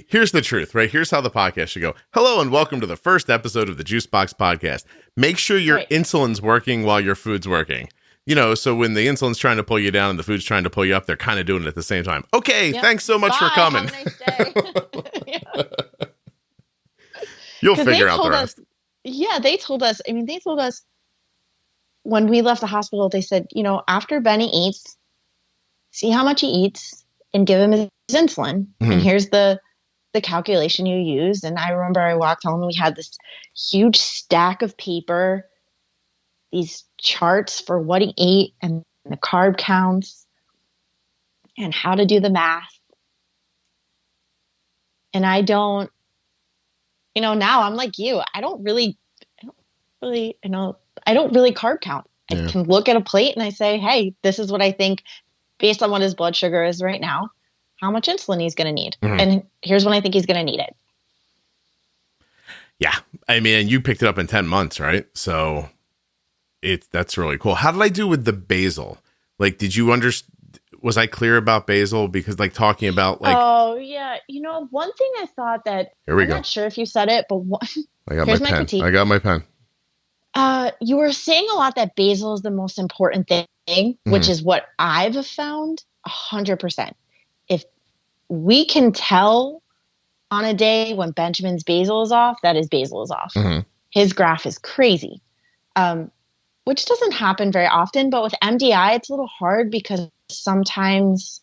Here's the truth, right? Here's how the podcast should go. Hello and welcome to the first episode of the Juicebox Podcast. Make sure your insulin's working while your food's working. So when the insulin's trying to pull you down and the food's trying to pull you up, they're kind of doing it at the same time. Okay, thanks so much for coming. Have a nice day. You'll figure out the rest. They told us when we left the hospital, they said, after Benny eats, see how much he eats and give him his insulin. And here's the calculation you use. And I remember I walked home and we had this huge stack of paper, these charts for what he ate and the carb counts and how to do the math. And I don't, now I'm like you. I don't really carb count. I can look at a plate and I say, hey, this is what I think based on what his blood sugar is right now, how much insulin he's going to need. And here's when I think he's going to need it. Yeah. You picked it up in 10 months, right? So that's really cool. How did I do with the Basil? Did you was I clear about Basil? Because talking about oh yeah. One thing I thought that, I'm not sure if you said it, but here's my pen. I got my pen. You were saying a lot that Basil is the most important thing, which is what I've found 100%. If we can tell on a day when Benjamin's Basil is off, that his Basil is off. His graph is crazy, which doesn't happen very often. But with MDI, it's a little hard because sometimes,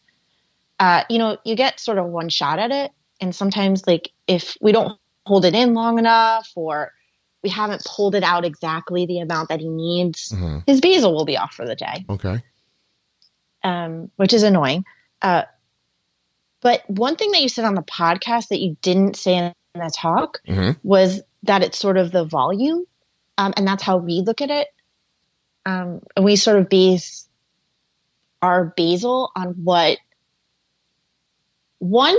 you get sort of one shot at it. And sometimes if we don't hold it in long enough or we haven't pulled it out exactly the amount that he needs, his Basil will be off for the day. Okay. Which is annoying. But one thing that you said on the podcast that you didn't say in the talk was that it's sort of the volume. And that's how we look at it. And we sort of base our Basil on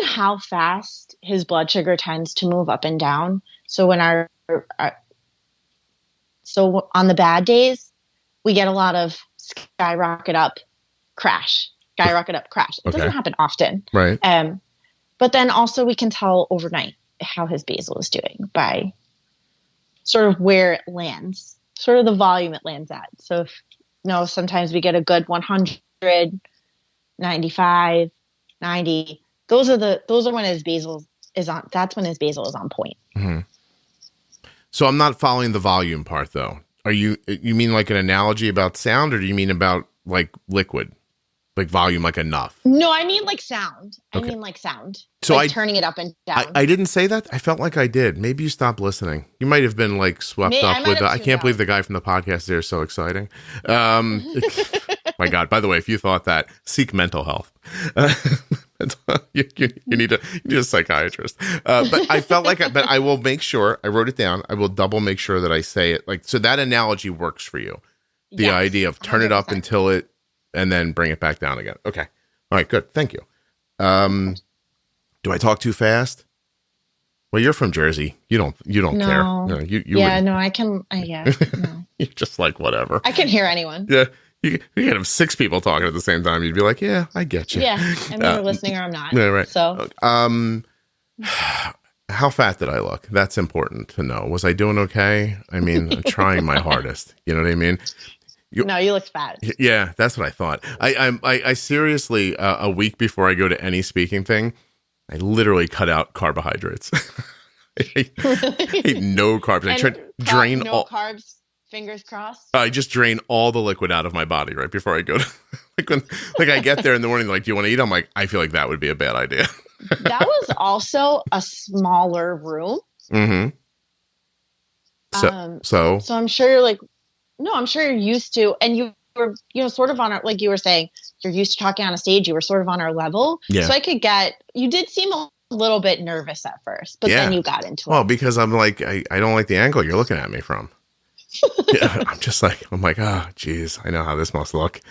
how fast his blood sugar tends to move up and down. So when so on the bad days, we get a lot of skyrocket up, crash. It doesn't happen often. Right. But then also we can tell overnight how his Basil is doing by sort of where it lands, sort of the volume it lands at. So sometimes we get a good 100, 95, 90. Those are when his Basil is on. That's when his Basil is on point. Mm-hmm. So I'm not following the volume part though. You mean like an analogy about sound, or do you mean about like liquid, like volume, like enough? No, I mean like sound. Okay. I mean like sound. So like turning it up and down. I didn't say that. I felt like I did. Maybe you stopped listening. You might have been like swept up with. I can't believe the guy from the podcast there is so exciting. My God! By the way, if you thought that, seek mental health. You need a psychiatrist. But I felt like, but I will make sure I wrote it down. I will double make sure that I say it like so. That analogy works for you. The idea of turn 100%. It up until it, and then bring it back down again. Okay. All right. Good. Thank you. Do I talk too fast? Well, you're from Jersey. You don't care. No, no, I can. No. You're just like whatever. I can hear anyone. Yeah. You could have 6 people talking at the same time. You'd be like, yeah, I get you. Yeah. I'm either listening or I'm not. Yeah, right. So, how fat did I look? That's important to know. Was I doing okay? I mean, I'm trying my hardest. You know what I mean? No, you look fat. Yeah, that's what I thought. I seriously, a week before I go to any speaking thing, I literally cut out carbohydrates. I ate no carbs. I tried to drain all carbs. Fingers crossed. I just drain all the liquid out of my body right before I go to when I get there in the morning. Like, do you want to eat? I'm like, I feel like that would be a bad idea. That was also a smaller room. Mm-hmm. So I'm sure you're like, no, I'm sure you're used to, and you were, sort of on our, like you were saying, you're used to talking on a stage. You were sort of on our level. Yeah. So you did seem a little bit nervous at first, but then you got into it. Well, because I'm like, I don't like the angle you're looking at me from. Yeah, I'm like, oh, geez, I know how this must look.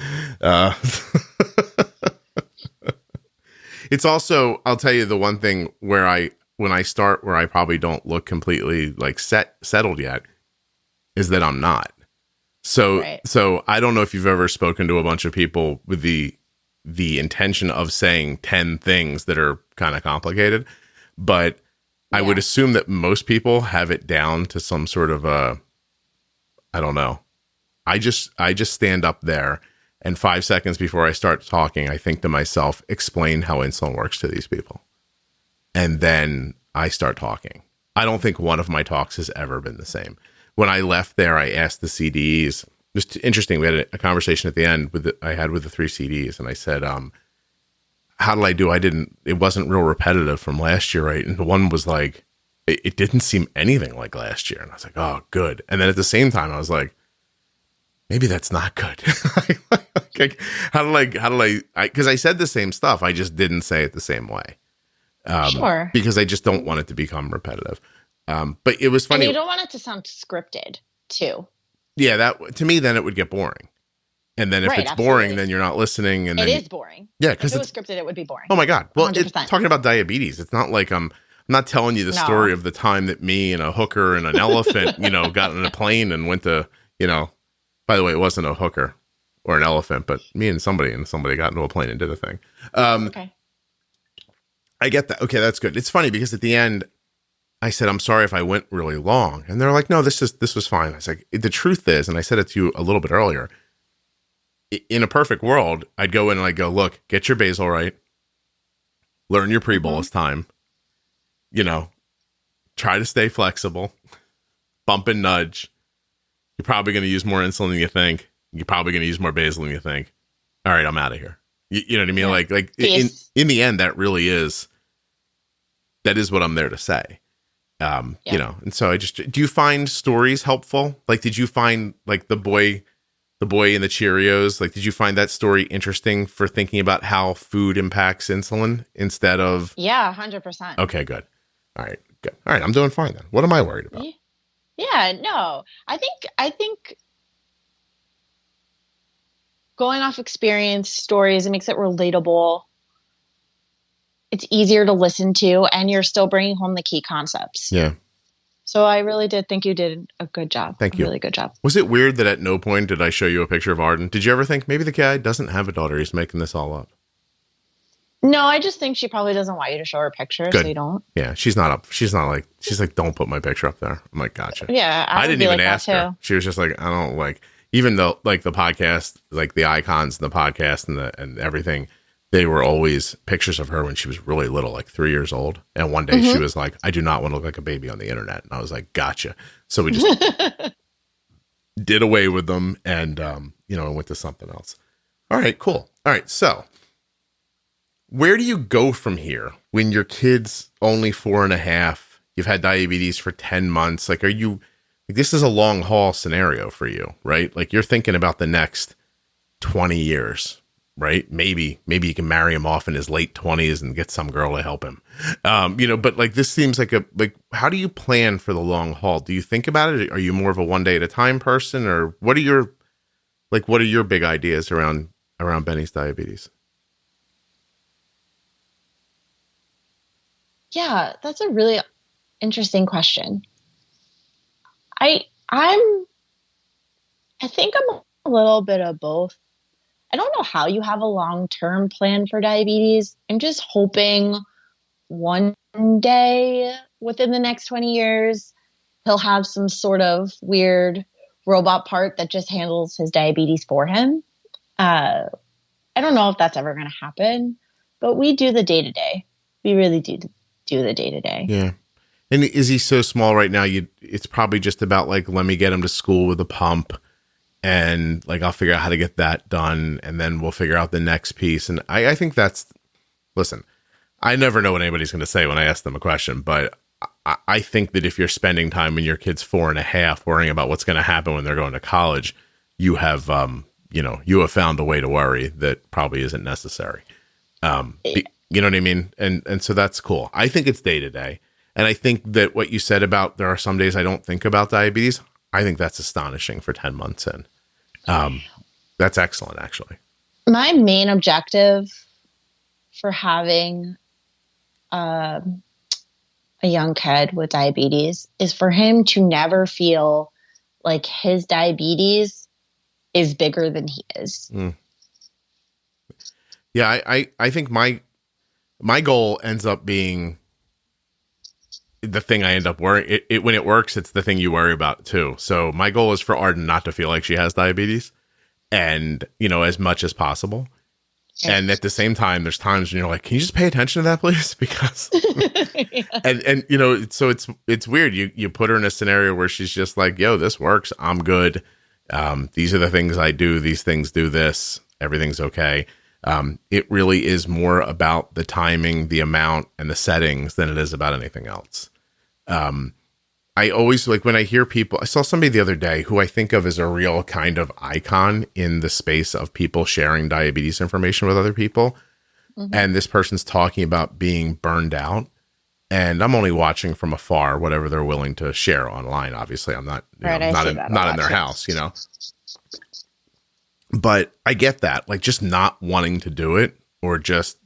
It's also, I'll tell you the one thing where I probably don't look completely like settled yet is that I'm not. So, right. So I don't know if you've ever spoken to a bunch of people with the intention of saying 10 things that are kind of complicated, but I would assume that most people have it down to some sort of I don't know. I just stand up there, and 5 seconds before I start talking, I think to myself, explain how insulin works to these people. And then I start talking. I don't think one of my talks has ever been the same. When I left there, I asked the CDs. Just interesting. We had a conversation at the end I had with the 3 CDs, and I said, how did I do? It wasn't real repetitive from last year, right? And the one was like, it didn't seem anything like last year. And I was like, oh, good. And then at the same time, I was like, maybe that's not good. Like, how do I, because I said the same stuff. I just didn't say it the same way. Sure. Because I just don't want it to become repetitive. But it was funny. And you don't want it to sound scripted too. Yeah. That to me, then it would get boring. And then if it's boring, then you're not listening. And then it is boring. Yeah. Because if it was scripted, it would be boring. Oh my God. Well, talking about diabetes, it's not like I'm not telling you the story of the time that me and a hooker and an elephant, got in a plane and went to, by the way, it wasn't a hooker or an elephant, but me and somebody got into a plane and did a thing. Okay. I get that. Okay. That's good. It's funny because at the end I said, I'm sorry if I went really long. And they're like, no, this was fine. I was like, the truth is, and I said it to you a little bit earlier, in a perfect world, I'd go in and I'd go, look, get your basal right. Learn your pre-bolus time. Try to stay flexible, bump and nudge. You're probably going to use more insulin than you think. You're probably going to use more basal than you think. All right, I'm out of here. You know what I mean? Yeah. Like in the end, that is what I'm there to say. And so do you find stories helpful? Like, did you find like the boy in the Cheerios? Like, did you find that story interesting for thinking about how food impacts insulin instead of? Yeah, 100%. Okay, good. All right, good. All right, I'm doing fine then. What am I worried about? Yeah, no. I think going off experience stories, it makes it relatable. It's easier to listen to, and you're still bringing home the key concepts. Yeah. So I really did think you did a good job. Thank you. Really good job. Was it weird that at no point did I show you a picture of Arden? Did you ever think maybe the guy doesn't have a daughter? He's making this all up. No, I just think she probably doesn't want you to show her picture, Good. so you don't. Yeah, she's like, don't put my picture up there. I'm like, gotcha. Yeah, I didn't even ask her. Too. She was just like, I don't like, even though like the podcast, like the icons in the podcast and everything, they were always pictures of her when she was really little, like 3 years old. And one day she was like, I do not want to look like a baby on the internet. And I was like, gotcha. So we just did away with them and, went to something else. All right, cool. All right. So where do you go from here when your kid's only 4.5? You've had diabetes for 10 months. Like, this is a long haul scenario for you, right? Like you're thinking about the next 20 years. Right? Maybe you can marry him off in his late 20s and get some girl to help him. But like this seems like how do you plan for the long haul? Do you think about it? Are you more of a one day at a time person, or what are your big ideas around Benny's diabetes? Yeah, that's a really interesting question. I think I'm a little bit of both. I don't know how you have a long-term plan for diabetes. I'm just hoping one day within the next 20 years, he'll have some sort of weird robot part that just handles his diabetes for him. I don't know if that's ever going to happen, but we do the day-to-day. We really do the day-to-day. Yeah. And is he so small right now? It's probably just about like, let me get him to school with a pump. And like, I'll figure out how to get that done. And then we'll figure out the next piece. And I think listen, I never know what anybody's going to say when I ask them a question, but I think that if you're spending time when your kid's 4.5 worrying about what's going to happen when they're going to college, you have found a way to worry that probably isn't necessary. You know what I mean? And so that's cool. I think it's day to day. And I think that what you said about there are some days I don't think about diabetes, I think that's astonishing for 10 months in. That's excellent, actually. My main objective for having a young kid with diabetes is for him to never feel like his diabetes is bigger than he is. Mm. Yeah, I think my goal ends up being the thing I end up worrying. When it works, it's the thing you worry about too. So my goal is for Arden not to feel like she has diabetes, and as much as possible. Yes. And at the same time, there's times when you're like, can you just pay attention to that, please? Because yeah. So it's weird. You put her in a scenario where she's just like, yo, this works. I'm good. These are the things I do. These things do this. Everything's okay. It really is more about the timing, the amount, and the settings than it is about anything else. I always like when I hear people, I saw somebody the other day who I think of as a real kind of icon in the space of people sharing diabetes information with other people. Mm-hmm. And this person's talking about being burned out. And I'm only watching from afar, whatever they're willing to share online. Obviously, I'm not, not in their house, But I get that, like just not wanting to do it, or just,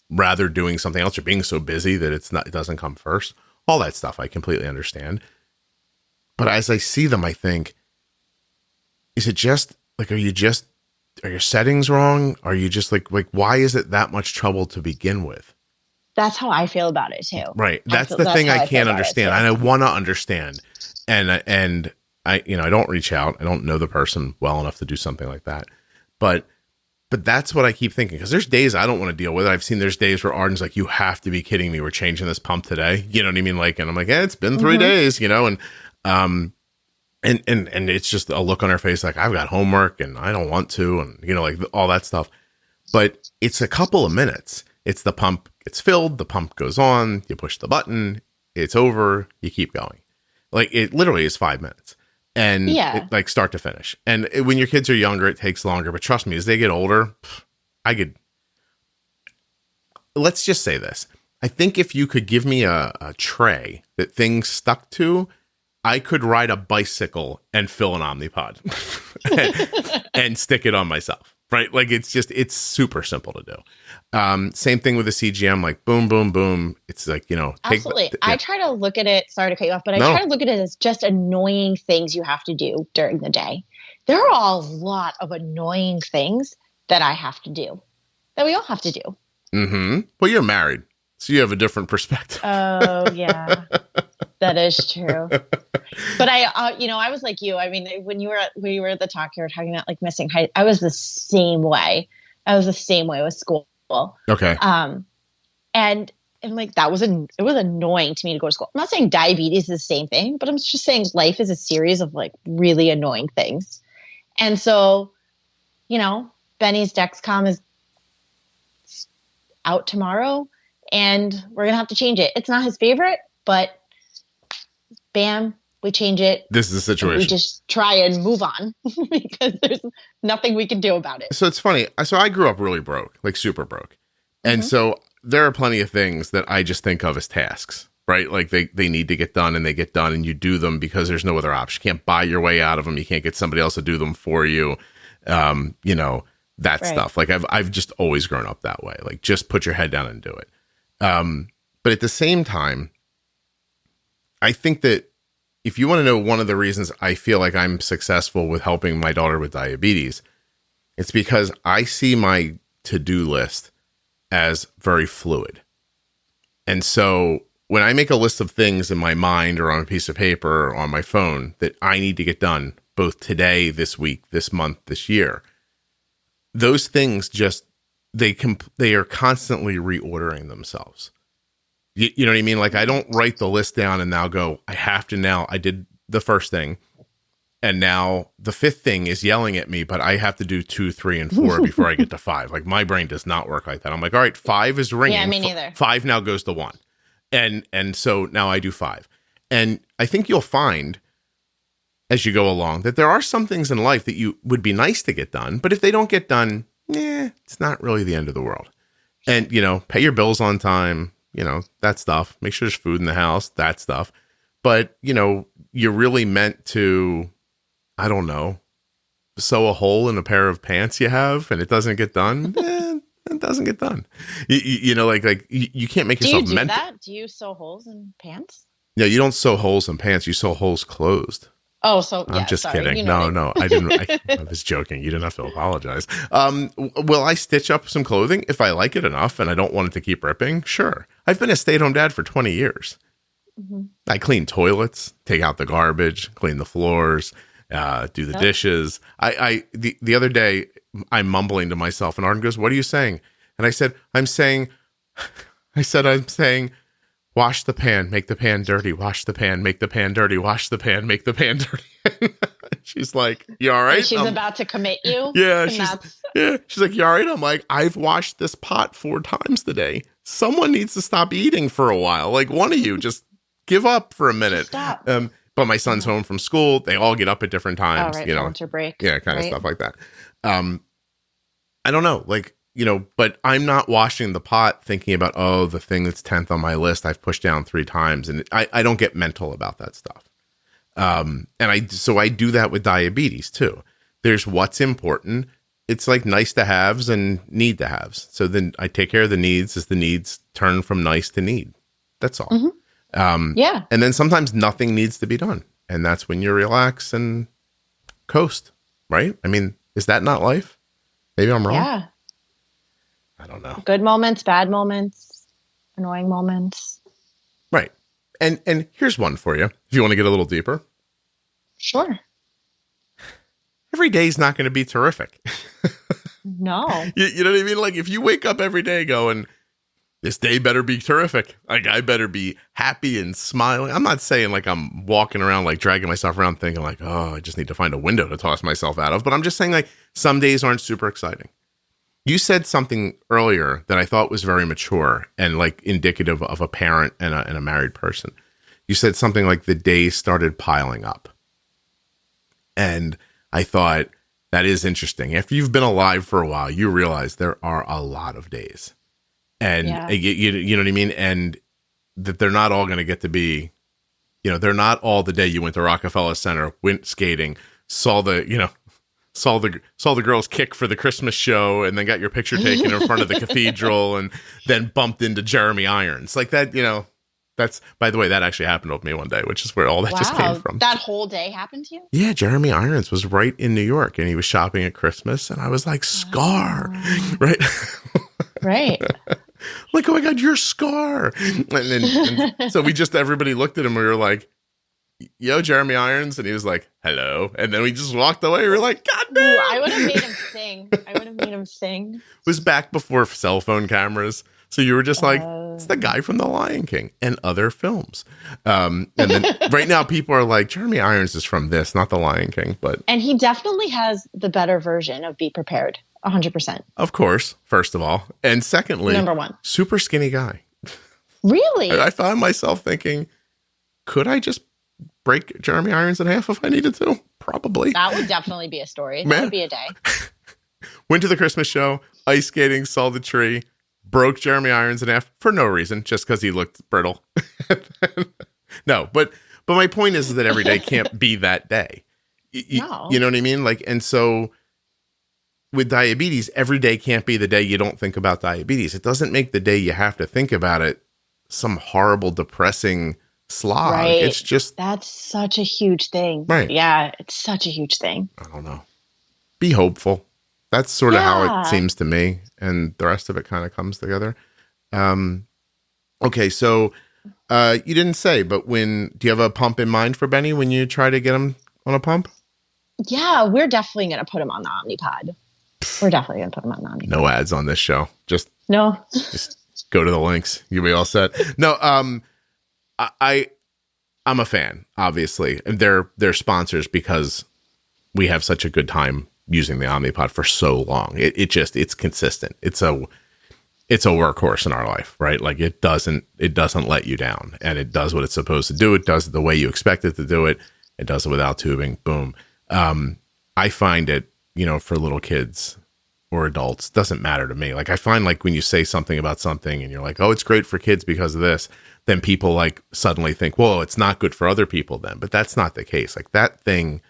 rather doing something else, or being so busy that it doesn't come first. All that stuff I completely understand. But as I see them, I think, is it just like, are your settings wrong? Are you just like why is it that much trouble to begin with? That's how I feel about it too. Right. That's the thing I can't understand. And I want to understand. And I don't reach out. I don't know the person well enough to do something like that. But that's what I keep thinking, because there's days I don't want to deal with it. I've seen there's days where Arden's like, you have to be kidding me. We're changing this pump today. You know what I mean? Like, and I'm like, it's been 3 days, and it's just a look on her face like, I've got homework and I don't want to, and like all that stuff. But it's a couple of minutes. It's the pump gets filled, the pump goes on, you push the button, it's over, you keep going. Like it literally is 5 minutes. And like start to finish. And when your kids are younger, it takes longer. But trust me, as they get older, let's just say this. I think if you could give me a tray that things stuck to, I could ride a bicycle and fill an Omnipod and stick it on myself, right? Like it's super simple to do. Same thing with the CGM, like boom, boom, boom. It's like, Absolutely. I try to look at it, sorry to cut you off, but I try to look at it as just annoying things you have to do during the day. There are a lot of annoying things that I have to do, that we all have to do. Mm-hmm. Well, you're married, so you have a different perspective. Oh, yeah. That is true. But I was like you. I mean, when you were at the talk, you were talking about like missing height. I was the same way. With school. Okay. And like it was annoying to me to go to school. I'm not saying diabetes is the same thing, but I'm just saying life is a series of like really annoying things. And so, Benny's Dexcom is out tomorrow, and we're gonna have to change it. It's not his favorite, but bam, we change it. This is the situation. We just try and move on because there's nothing we can do about it. So it's funny. So I grew up really broke, like super broke. And so there are plenty of things that I just think of as tasks, right? Like they need to get done, and they get done, and you do them because there's no other option. You can't buy your way out of them. You can't get somebody else to do them for you. That stuff. Like I've just always grown up that way. Like just put your head down and do it. But at the same time, I think that if you want to know one of the reasons I feel like I'm successful with helping my daughter with diabetes, it's because I see my to-do list as very fluid. And so when I make a list of things in my mind or on a piece of paper or on my phone that I need to get done both today, this week, this month, this year, those things just, they are constantly reordering themselves. You know what I mean? Like I don't write the list down and now go, I did the first thing. And now the fifth thing is yelling at me, but I have to do 2, 3, and 4 before I get to 5. Like my brain does not work like that. I'm like, all right, 5 is ringing. Yeah, me neither. 5 now goes to 1. And so now I do 5. And I think you'll find as you go along that there are some things in life that you would be nice to get done, but if they don't get done, it's not really the end of the world. And, pay your bills on time, that stuff. Make sure there's food in the house, that stuff. But, you're really meant to, I don't know, sew a hole in a pair of pants you have and it doesn't get done. It doesn't get done. You can't make yourself Do you do that? Do you sew holes in pants? No, you don't sew holes in pants. You sew holes closed. Oh, so I'm just kidding. No, I didn't. I was joking. You didn't have to apologize. Will I stitch up some clothing if I like it enough and I don't want it to keep ripping? Sure. I've been a stay-at-home dad for 20 years. Mm-hmm. I clean toilets, take out the garbage, clean the floors, do the dishes. The other day, I'm mumbling to myself, and Arden goes, "What are you saying?" And I said, I'm saying, wash the pan, make the pan dirty, wash the pan, make the pan dirty, wash the pan, make the pan dirty. She's like, you all right? And she's about to commit you? Yeah. She's like, you all right? I'm like, I've washed this pot 4 times today. Someone needs to stop eating for a while. Like one of you, just give up for a minute. Stop. But my son's home from school. They all get up at different times, winter break. Yeah, kind of stuff like that. I don't know. But I'm not washing the pot thinking about, the thing that's 10th on my list, I've pushed down 3 times. And I don't get mental about that stuff. And I do that with diabetes too. There's what's important. It's like nice to haves and need to haves. So then I take care of the needs as the needs turn from nice to need. That's all. Mm-hmm. Yeah. And then sometimes nothing needs to be done. And that's when you relax and coast, right? I mean, is that not life? Maybe I'm wrong. Yeah. I don't know. Good moments, bad moments, annoying moments. Right. And here's one for you, if you want to get a little deeper. Sure. Every day's not going to be terrific. No. You know what I mean? Like if you wake up every day going, this day better be terrific. Like I better be happy and smiling. I'm not saying like I'm walking around like dragging myself around thinking like, I just need to find a window to toss myself out of. But I'm just saying like some days aren't super exciting. You said something earlier that I thought was very mature and like indicative of a parent and a married person. You said something like the days started piling up. And I thought that is interesting. If you've been alive for a while, you realize there are a lot of days. And you know what I mean? And that they're not all going to get to be they're not all the day you went to Rockefeller Center, went skating, saw the girls kick for the Christmas show, and then got your picture taken in front of the cathedral, and then bumped into Jeremy Irons. Like that, that's, by the way, that actually happened with me one day, which is where all that just came from. That whole day happened to you? Yeah, Jeremy Irons was right in New York, and he was shopping at Christmas, and I was like, Scar, right? Right. Like, oh my God, you're Scar. And so everybody looked at him, and we were like, yo, Jeremy Irons. And he was like, hello. And then we just walked away. We were like, God damn. Ooh, I would have made him sing. It was back before cell phone cameras. So you were just like, it's the guy from The Lion King and other films. And then right now people are like, Jeremy Irons is from this, not The Lion King. And he definitely has the better version of Be Prepared. 100%. Of course, first of all. And secondly, number one, super skinny guy. Really? I found myself thinking, could I just break Jeremy Irons in half if I needed to? Probably. That would definitely be a story. That would be a day. Went to the Christmas show, ice skating, saw the tree, broke Jeremy Irons in half for no reason, just because he looked brittle. No, but my point is that every day can't be that day. No. You know what I mean? Like, and so with diabetes, every day can't be the day you don't think about diabetes. It doesn't make the day you have to think about it some horrible, depressing slog. Right. It's just, that's such a huge thing. Right. Yeah, it's such a huge thing. I don't know. Be hopeful. That's sort of how it seems to me, and the rest of it kind of comes together. Okay, so you didn't say, but do you have a pump in mind for Benny when you try to get him on a pump? Yeah, we're definitely going to put him on the Omnipod. We're definitely going to put him on the Omnipod. No ads on this show. Just go to the links. You'll be all set. No, I'm a fan, obviously. And they're sponsors because we have such a good time using the Omnipod for so long. It's consistent. It's a workhorse in our life, right? Like it doesn't let you down, and it does what it's supposed to do. It does it the way you expect it to do it. It does it without tubing. Boom. I find it, for little kids or adults, doesn't matter to me. Like I find like when you say something about something and you're like, oh, it's great for kids because of this, then people like suddenly think, well, it's not good for other people then, but that's not the case. Like that thing,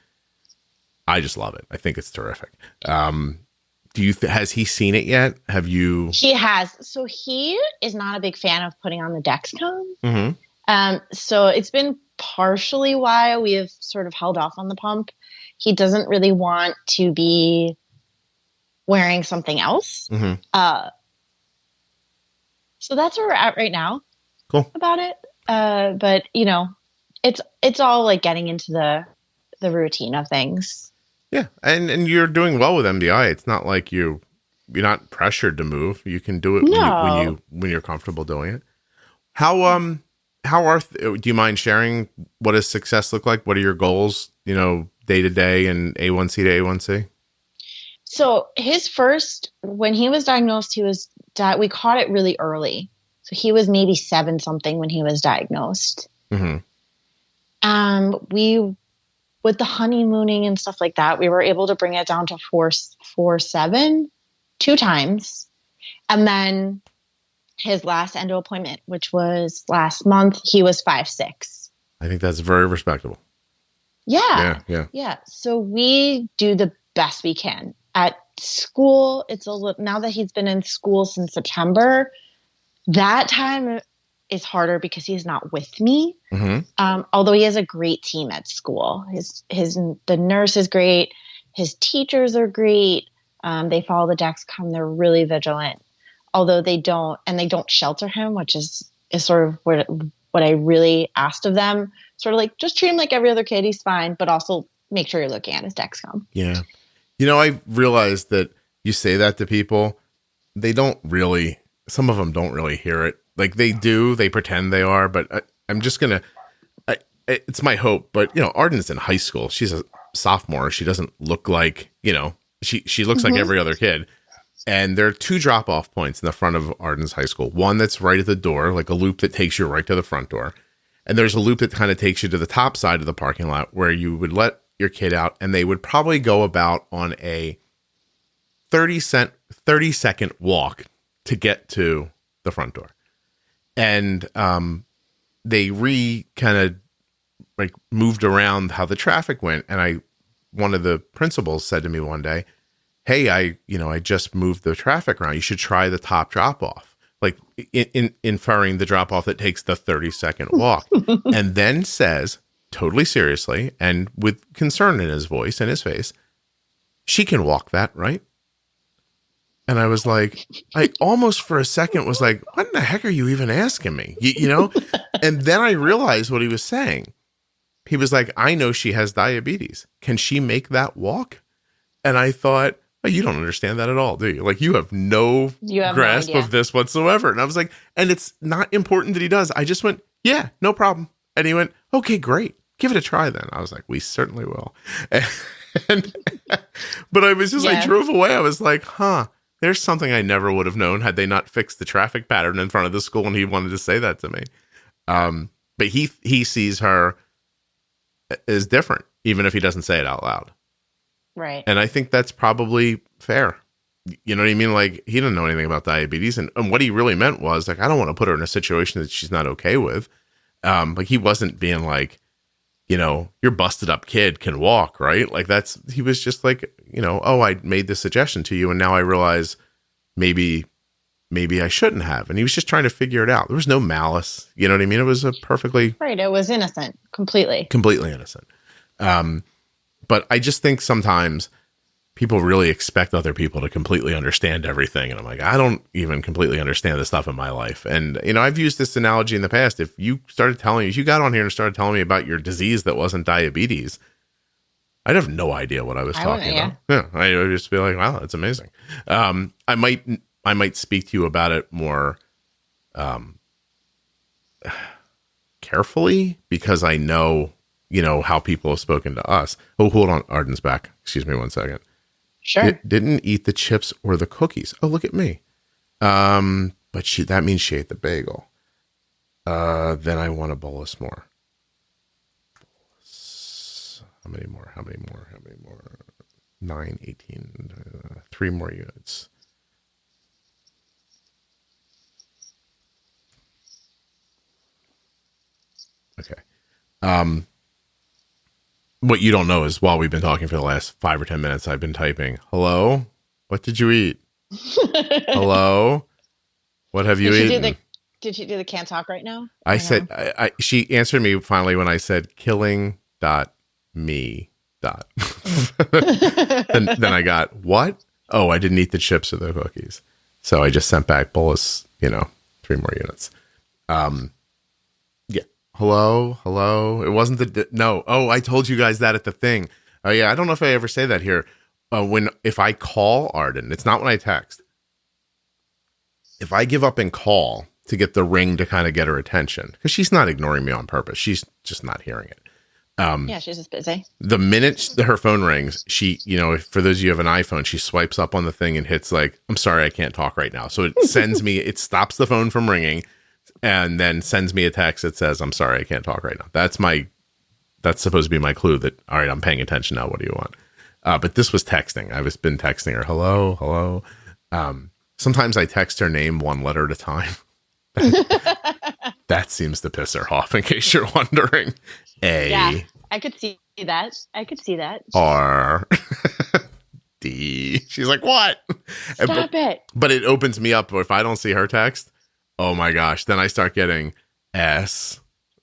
I just love it. I think it's terrific. Has he seen it yet? Have you? He has. So he is not a big fan of putting on the Dexcom. Mm-hmm. So it's been partially why we have sort of held off on the pump. He doesn't really want to be wearing something else. Mm-hmm. So that's where we're at right now. Cool. About it. But it's all like getting into the routine of things. Yeah. And you're doing well with MDI. It's not like you're not pressured to move. You can do it when you're comfortable doing it. Do you mind sharing what does success look like? What are your goals, day to day and A1C to A1C? So when he was diagnosed, we caught it really early. So he was maybe 7 something when he was diagnosed. Mm-hmm. With the honeymooning and stuff like that, we were able to bring it down to 4.7 2 times. And then his last endo appointment, which was last month, he was 5.6. I think that's very respectable. Yeah. Yeah. So we do the best we can. At school, now that he's been in school since September, that time is harder because he's not with me. Mm-hmm. Although he has a great team at school. The nurse is great. His teachers are great. They follow the Dexcom. They're really vigilant. Although they don't shelter him, which is sort of what I really asked of them. Sort of like, just treat him like every other kid. He's fine, but also make sure you're looking at his Dexcom. Yeah. I realized that you say that to people, some of them don't really hear it. Like they do, they pretend they are, but I'm just going to, it's my hope, but Arden's in high school. She's a sophomore. She doesn't look like, she looks like every other kid. And there are 2 drop-off points in the front of Arden's high school. One that's right at the door, like a loop that takes you right to the front door. And there's a loop that kind of takes you to the top side of the parking lot where you would let your kid out, and they would probably go about on a 30-second walk to get to the front door. And they kind of like moved around how the traffic went. And one of the principals said to me one day, hey, I just moved the traffic around. You should try the top drop off, like inferring the drop off that takes the 30-second walk. And then says, totally seriously and with concern in his voice and his face, she can walk that, right? And I was like, I almost for a second was like, what in the heck are you even asking me? You know? And then I realized what he was saying. He was like, I know she has diabetes. Can she make that walk? And I thought, oh, you don't understand that at all, do you? Like, you have no grasp of this whatsoever. And I was like, and it's not important that he does. I just went, yeah, no problem. And he went, okay, great. Give it a try then. I was like, we certainly will. But I was just, I drove away. I was like, there's something I never would have known had they not fixed the traffic pattern in front of the school. And he wanted to say that to me. But he sees her as different, even if he doesn't say it out loud. Right. And I think that's probably fair. You know what I mean? Like, he didn't know anything about diabetes. And what he really meant was, like, I don't want to put her in a situation that she's not okay with. Like, he wasn't being like, you know, your busted up kid can walk, right? Like, he was just like, you know, oh, I made this suggestion to you, and now I realize maybe I shouldn't have. And he was just trying to figure it out. There was no malice. You know what I mean? It was a perfectly... Right. It was innocent. Completely innocent. But I just think sometimes people really expect other people to completely understand everything. And I'm like, I don't even completely understand the stuff in my life. And, you know, I've used this analogy in the past. If you got on here and started telling me about your disease that wasn't diabetes, I'd have no idea what I was talking about. Yeah. I would just be like, wow, that's amazing. I might speak to you about it more carefully because I know, you know, how people have spoken to us. Oh, hold on. Arden's back. Excuse me 1 second. Sure. Didn't eat the chips or the cookies. Oh, look at me. But that means she ate the bagel. Then I want a bolus more. How many more? 9, 18, 3 more units. Okay. What you don't know is while we've been talking for the last 5 or 10 minutes, I've been typing, hello, what did you eat? Hello, what have you eaten? Did you do the can't talk right now? I said, she answered me finally when I said killing.me. Then I got, what? Oh, I didn't eat the chips or the cookies. So I just sent back bolus, 3 more units. Yeah. Hello. It wasn't no. Oh, I told you guys that at the thing. Oh yeah. I don't know if I ever say that here. If I call Arden, it's not when I text. If I give up and call to get the ring to kind of get her attention, because she's not ignoring me on purpose. She's just not hearing it. Yeah, she's just busy. The minute her phone rings, she, for those of you who have an iPhone, she swipes up on the thing and hits like, I'm sorry, I can't talk right now. So it sends me, it stops the phone from ringing and then sends me a text that says, I'm sorry, I can't talk right now. That's supposed to be my clue that, all right, I'm paying attention now. What do you want? But this was texting. I've been texting her. Hello. Sometimes I text her name one letter at a time. That seems to piss her off, in case you're wondering. A. Yeah, I could see that. R. D. She's like, what? Stop it. But it opens me up. If I don't see her text, oh my gosh, then I start getting S,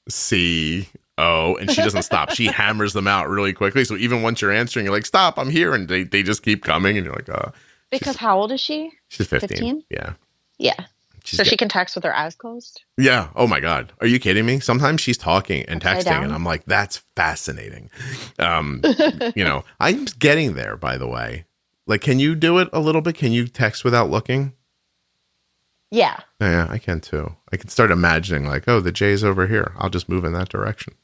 C, O, and she doesn't stop. She hammers them out really quickly. So even once you're answering, you're like, stop, I'm here. And they just keep coming. And you're like, Because how old is she? She's 15. Yeah. So she can text with her eyes closed? Yeah. Oh my God. Are you kidding me? Sometimes she's talking and texting and I'm like, that's fascinating. I'm getting there, by the way. Like, can you do it a little bit? Can you text without looking? Yeah. Yeah, I can too. I can start imagining like, oh, the J's over here. I'll just move in that direction.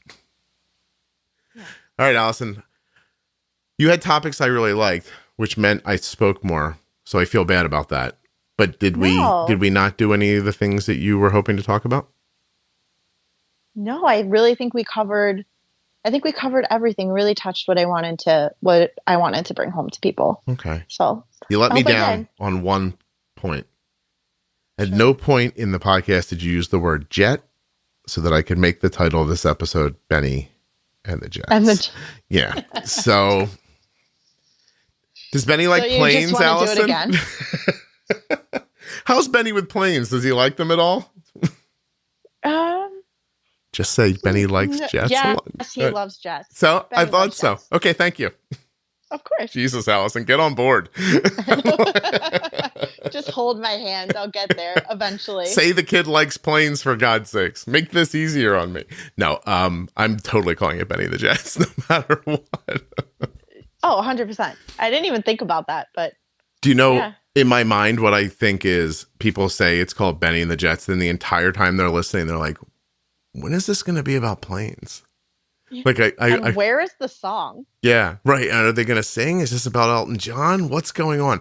Yeah. All right, Allison. You had topics I really liked, which meant I spoke more. So I feel bad about that. But did we not do any of the things that you were hoping to talk about? No, I really think we covered everything. Really touched what I wanted to bring home to people. Okay. So you let me down on one point. At no point in the podcast did you use the word jet so that I could make the title of this episode Benny and the Jets. And the yeah. So does Benny like planes, Allison? Do it again? How's Benny with planes? Does he like them at all? Just say Benny likes jets. Yes, he loves jets. So Benny I thought so. Jets. Okay, thank you. Of course. Jesus, Allison, get on board. Just hold my hand. I'll get there eventually. Say the kid likes planes, for God's sakes. Make this easier on me. No, I'm totally calling it Benny the Jets, no matter what. Oh, 100%. I didn't even think about that, but do you know in my mind what I think is people say it's called Benny and the Jets, then the entire time they're listening, they're like, when is this going to be about planes? Like and where is the song? Yeah, right. And are they going to sing? Is this about Elton John? What's going on?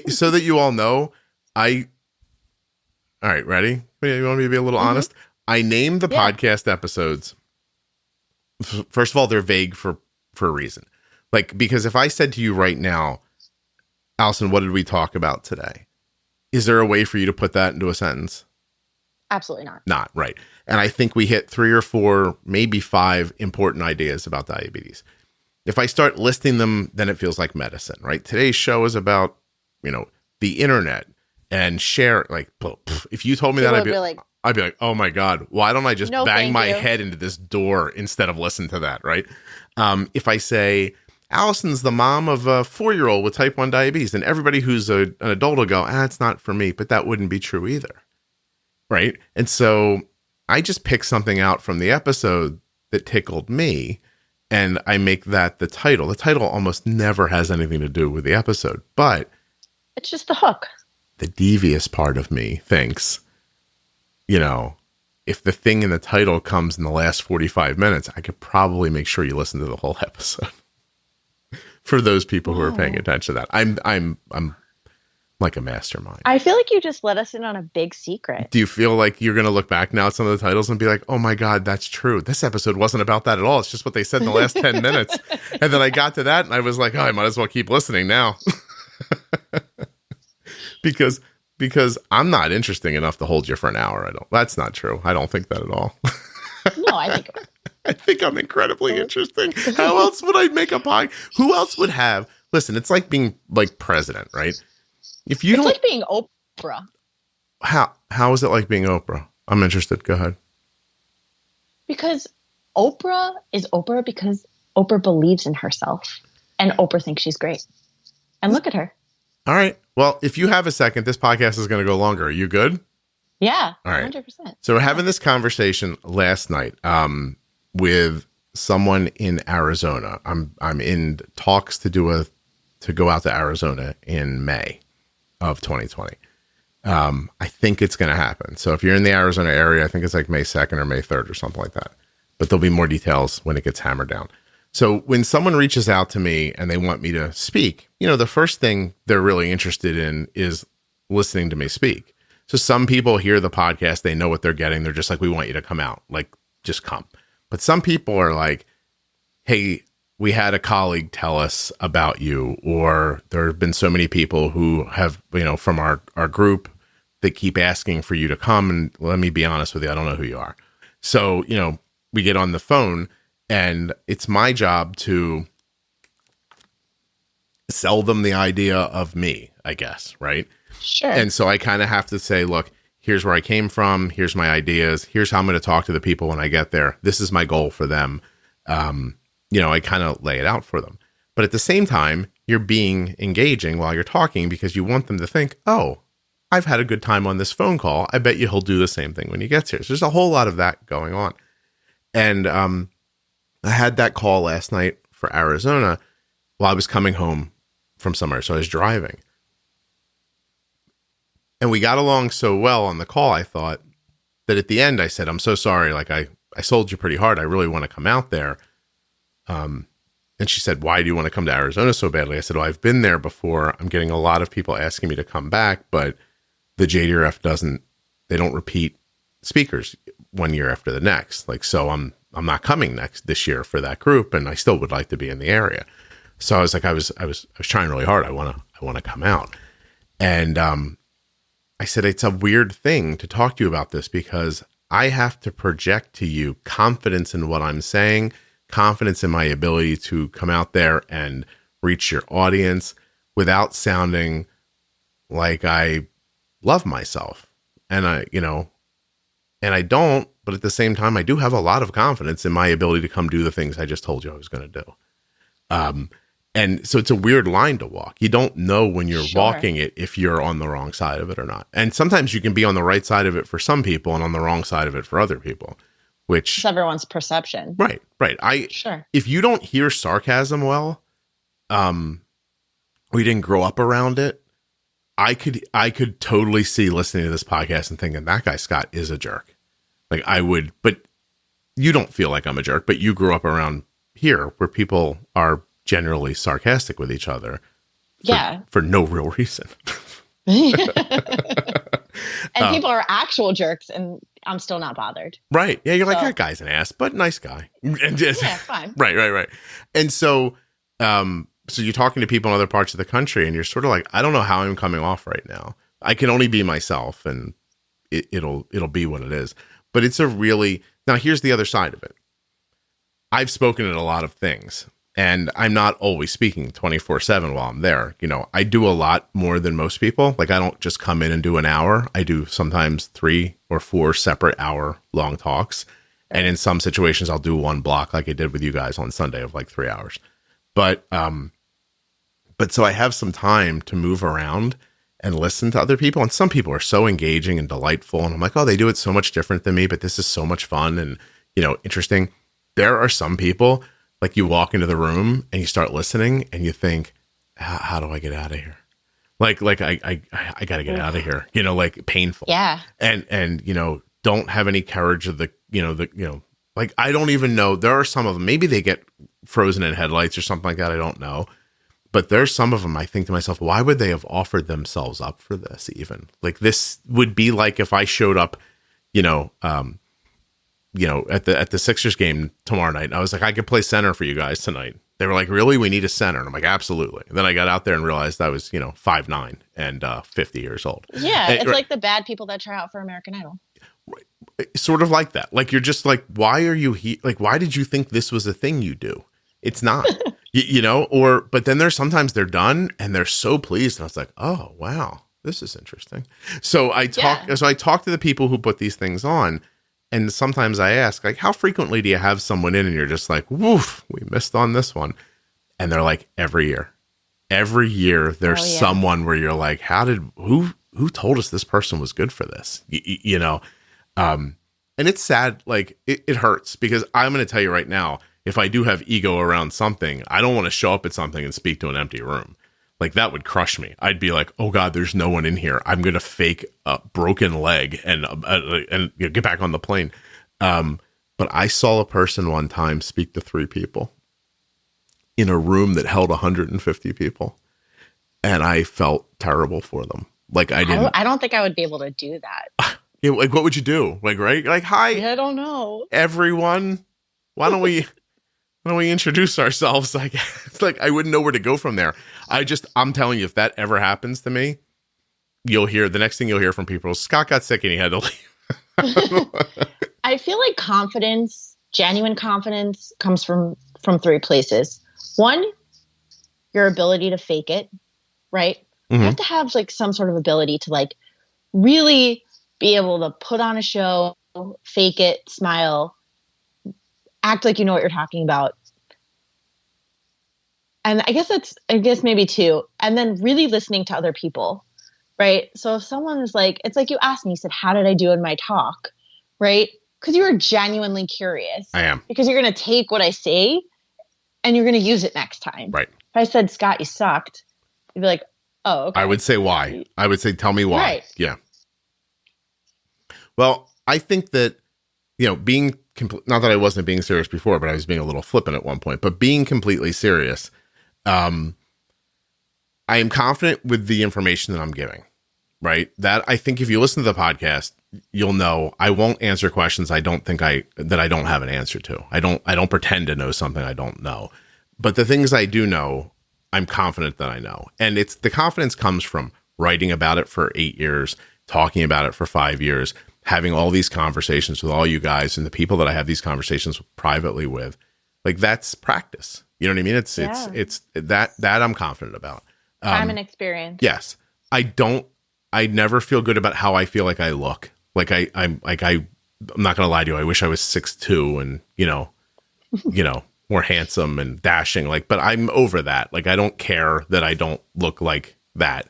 So that you all know, all right, ready? You want me to be a little honest? I named the podcast episodes. First of all, they're vague for a reason. Like, because if I said to you right now, Allison, what did we talk about today? Is there a way for you to put that into a sentence? Absolutely not. Not, right. And I think we hit 3 or 4, maybe 5 important ideas about diabetes. If I start listing them, then it feels like medicine, right? Today's show is about, the internet and share. Like, if you told me that, I'd be like, oh my God, why don't I just bang my head into this door instead of listen to that, right? If I say, Allison's the mom of a 4-year-old with type 1 diabetes, and everybody who's an adult will go, it's not for me, but that wouldn't be true either. Right. And so I just pick something out from the episode that tickled me, and I make that the title. The title almost never has anything to do with the episode, but it's just the hook. The devious part of me thinks, if the thing in the title comes in the last 45 minutes, I could probably make sure you listen to the whole episode. For those people who are paying attention to that, I'm like a mastermind. I feel like you just let us in on a big secret. Do you feel like you're going to look back now at some of the titles and be like, oh my God, that's true. This episode wasn't about that at all. It's just what they said in the last 10 minutes. And then I got to that and I was like, I might as well keep listening now. because I'm not interesting enough to hold you for an hour. That's not true. I don't think that at all. No, I think I'm incredibly interesting. How else would I make a podcast? Who else would have, listen, it's like being like president, right? It's like being Oprah. How is it like being Oprah? I'm interested. Go ahead. Because Oprah is Oprah because Oprah believes in herself. And Oprah thinks she's great. And look at her. All right. Well, if you have a second, this podcast is going to go longer. Are you good? Yeah. All right. 100%. So we're having this conversation last night with someone in Arizona. I'm in talks to go out to Arizona in May of 2020. I think it's going to happen. So if you're in the Arizona area, I think it's like May 2nd or May 3rd or something like that. But there'll be more details when it gets hammered down. So when someone reaches out to me and they want me to speak, the first thing they're really interested in is listening to me speak. So some people hear the podcast, they know what they're getting. They're just like, we want you to come out, like, just come. But some people are like, hey, we had a colleague tell us about you, or there have been so many people who have, from our group that keep asking for you to come. And let me be honest with you, I don't know who you are. So, we get on the phone and it's my job to sell them the idea of me, I guess. Right. Sure. And so I kind of have to say, look, here's where I came from. Here's my ideas. Here's how I'm going to talk to the people when I get there. This is my goal for them. I kind of lay it out for them. But at the same time, you're being engaging while you're talking because you want them to think, oh, I've had a good time on this phone call. I bet you he'll do the same thing when he gets here. So there's a whole lot of that going on. And I had that call last night for Arizona while I was coming home from somewhere. So I was driving. And we got along so well on the call, I thought that at the end I said, I'm so sorry. Like I sold you pretty hard. I really want to come out there. And she said, why do you want to come to Arizona so badly? I said, well, I've been there before. I'm getting a lot of people asking me to come back, but the JDRF they don't repeat speakers one year after the next. Like, so I'm not coming this year for that group. And I still would like to be in the area. So I was like, I was trying really hard. I want to come out. And, I said, it's a weird thing to talk to you about this because I have to project to you confidence in what I'm saying confidence in my ability to come out there and reach your audience without sounding like I love myself. And I don't, but at the same time, I do have a lot of confidence in my ability to come do the things I just told you I was going to do. And so it's a weird line to walk. You don't know when you're walking it if you're on the wrong side of it or not. And sometimes you can be on the right side of it for some people and on the wrong side of it for other people, which it's everyone's perception. Right. If you don't hear sarcasm well, we didn't grow up around it. I could totally see listening to this podcast and thinking that guy Scott is a jerk. Like I would, but you don't feel like I'm a jerk, but you grew up here where people are generally sarcastic with each other for no real reason. And people are actual jerks and I'm still not bothered. Right. Yeah. You're like, that guy's an ass, but nice guy. And just, fine. Right. And so you're talking to people in other parts of the country and you're sort of like, I don't know how I'm coming off right now. I can only be myself and it'll be what it is. But it's now here's the other side of it. I've spoken at a lot of things. And I'm not always speaking 24/7 while I'm there. I do a lot more than most people. Like I don't just come in and do an hour. I do sometimes 3 or 4 separate hour-long talks. And in some situations, I'll do one block like I did with you guys on Sunday of like 3 hours. But so I have some time to move around and listen to other people. And some people are so engaging and delightful. And I'm like, oh, they do it so much different than me, but this is so much fun and, interesting. There are some people, like you walk into the room and you start listening and you think, how do I get out of here? Like I got to get out of here, like painful. Yeah. And, don't have any courage of like, I don't even know. There are some of them, maybe they get frozen in headlights or something like that. I don't know. But there's some of them I think to myself, why would they have offered themselves up for this even? Like this would be like if I showed up, at the Sixers game tomorrow night. And I was like, I could play center for you guys tonight. They were like, really? We need a center. And I'm like, absolutely. And then I got out there and realized I was, 5'9" and 50 years old. Yeah. It's like the bad people that try out for American Idol. Right. Sort of like that. Like, you're just like, why are you here? Like, why did you think this was a thing you do? It's not, but then sometimes they're done and they're so pleased. And I was like, oh, wow, this is interesting. So I talk to the people who put these things on. And sometimes I ask, like, how frequently do you have someone in and you're just like, woof, we missed on this one. And they're like, every year there's someone where you're like, who told us this person was good for this? And it's sad. Like it hurts because I'm going to tell you right now, if I do have ego around something, I don't want to show up at something and speak to an empty room. Like that would crush me. I'd be like, oh God, there's no one in here. I'm going to fake a broken leg and get back on the plane. But I saw a person one time speak to 3 people in a room that held 150 people. And I felt terrible for them. Like I don't think I would be able to do that. Yeah, like what would you do? Like, right? Like, hi, I don't know. Everyone. Why don't we introduce ourselves? I guess. Like, I wouldn't know where to go from there. I'm telling you, if that ever happens to me, the next thing you'll hear from people is Scott got sick and he had to leave. I feel like genuine confidence comes from 3 places. 1, your ability to fake it, right? Mm-hmm. You have to have like some sort of ability to like really be able to put on a show, fake it, smile, act like you know what you're talking about. And I guess maybe 2. And then really listening to other people, right? So if someone is like, it's like you asked me, you said, how did I do in my talk? Right? Because you were genuinely curious. I am. Because you're going to take what I say and you're going to use it next time. Right. If I said, Scott, you sucked, you'd be like, oh, okay. I would say why. I would say, tell me why. Right. Yeah. Well, I think that, being not that I wasn't being serious before, but I was being a little flippant at one point, but being completely serious, I am confident with the information that I'm giving, right? That I think if you listen to the podcast, you'll know I won't answer questions I don't have an answer to. I don't pretend to know something I don't know. But the things I do know, I'm confident that I know. And the confidence comes from writing about it for 8 years, talking about it for 5 years, having all these conversations with all you guys and the people that I have these conversations privately with. Like that's practice. You know what I mean? It's that I'm confident about. Time and experience. Yes. I never feel good about how I feel like I look. Like I'm not going to lie to you. I wish I was 6'2" and, more handsome and dashing. Like, but I'm over that. Like, I don't care that I don't look like that.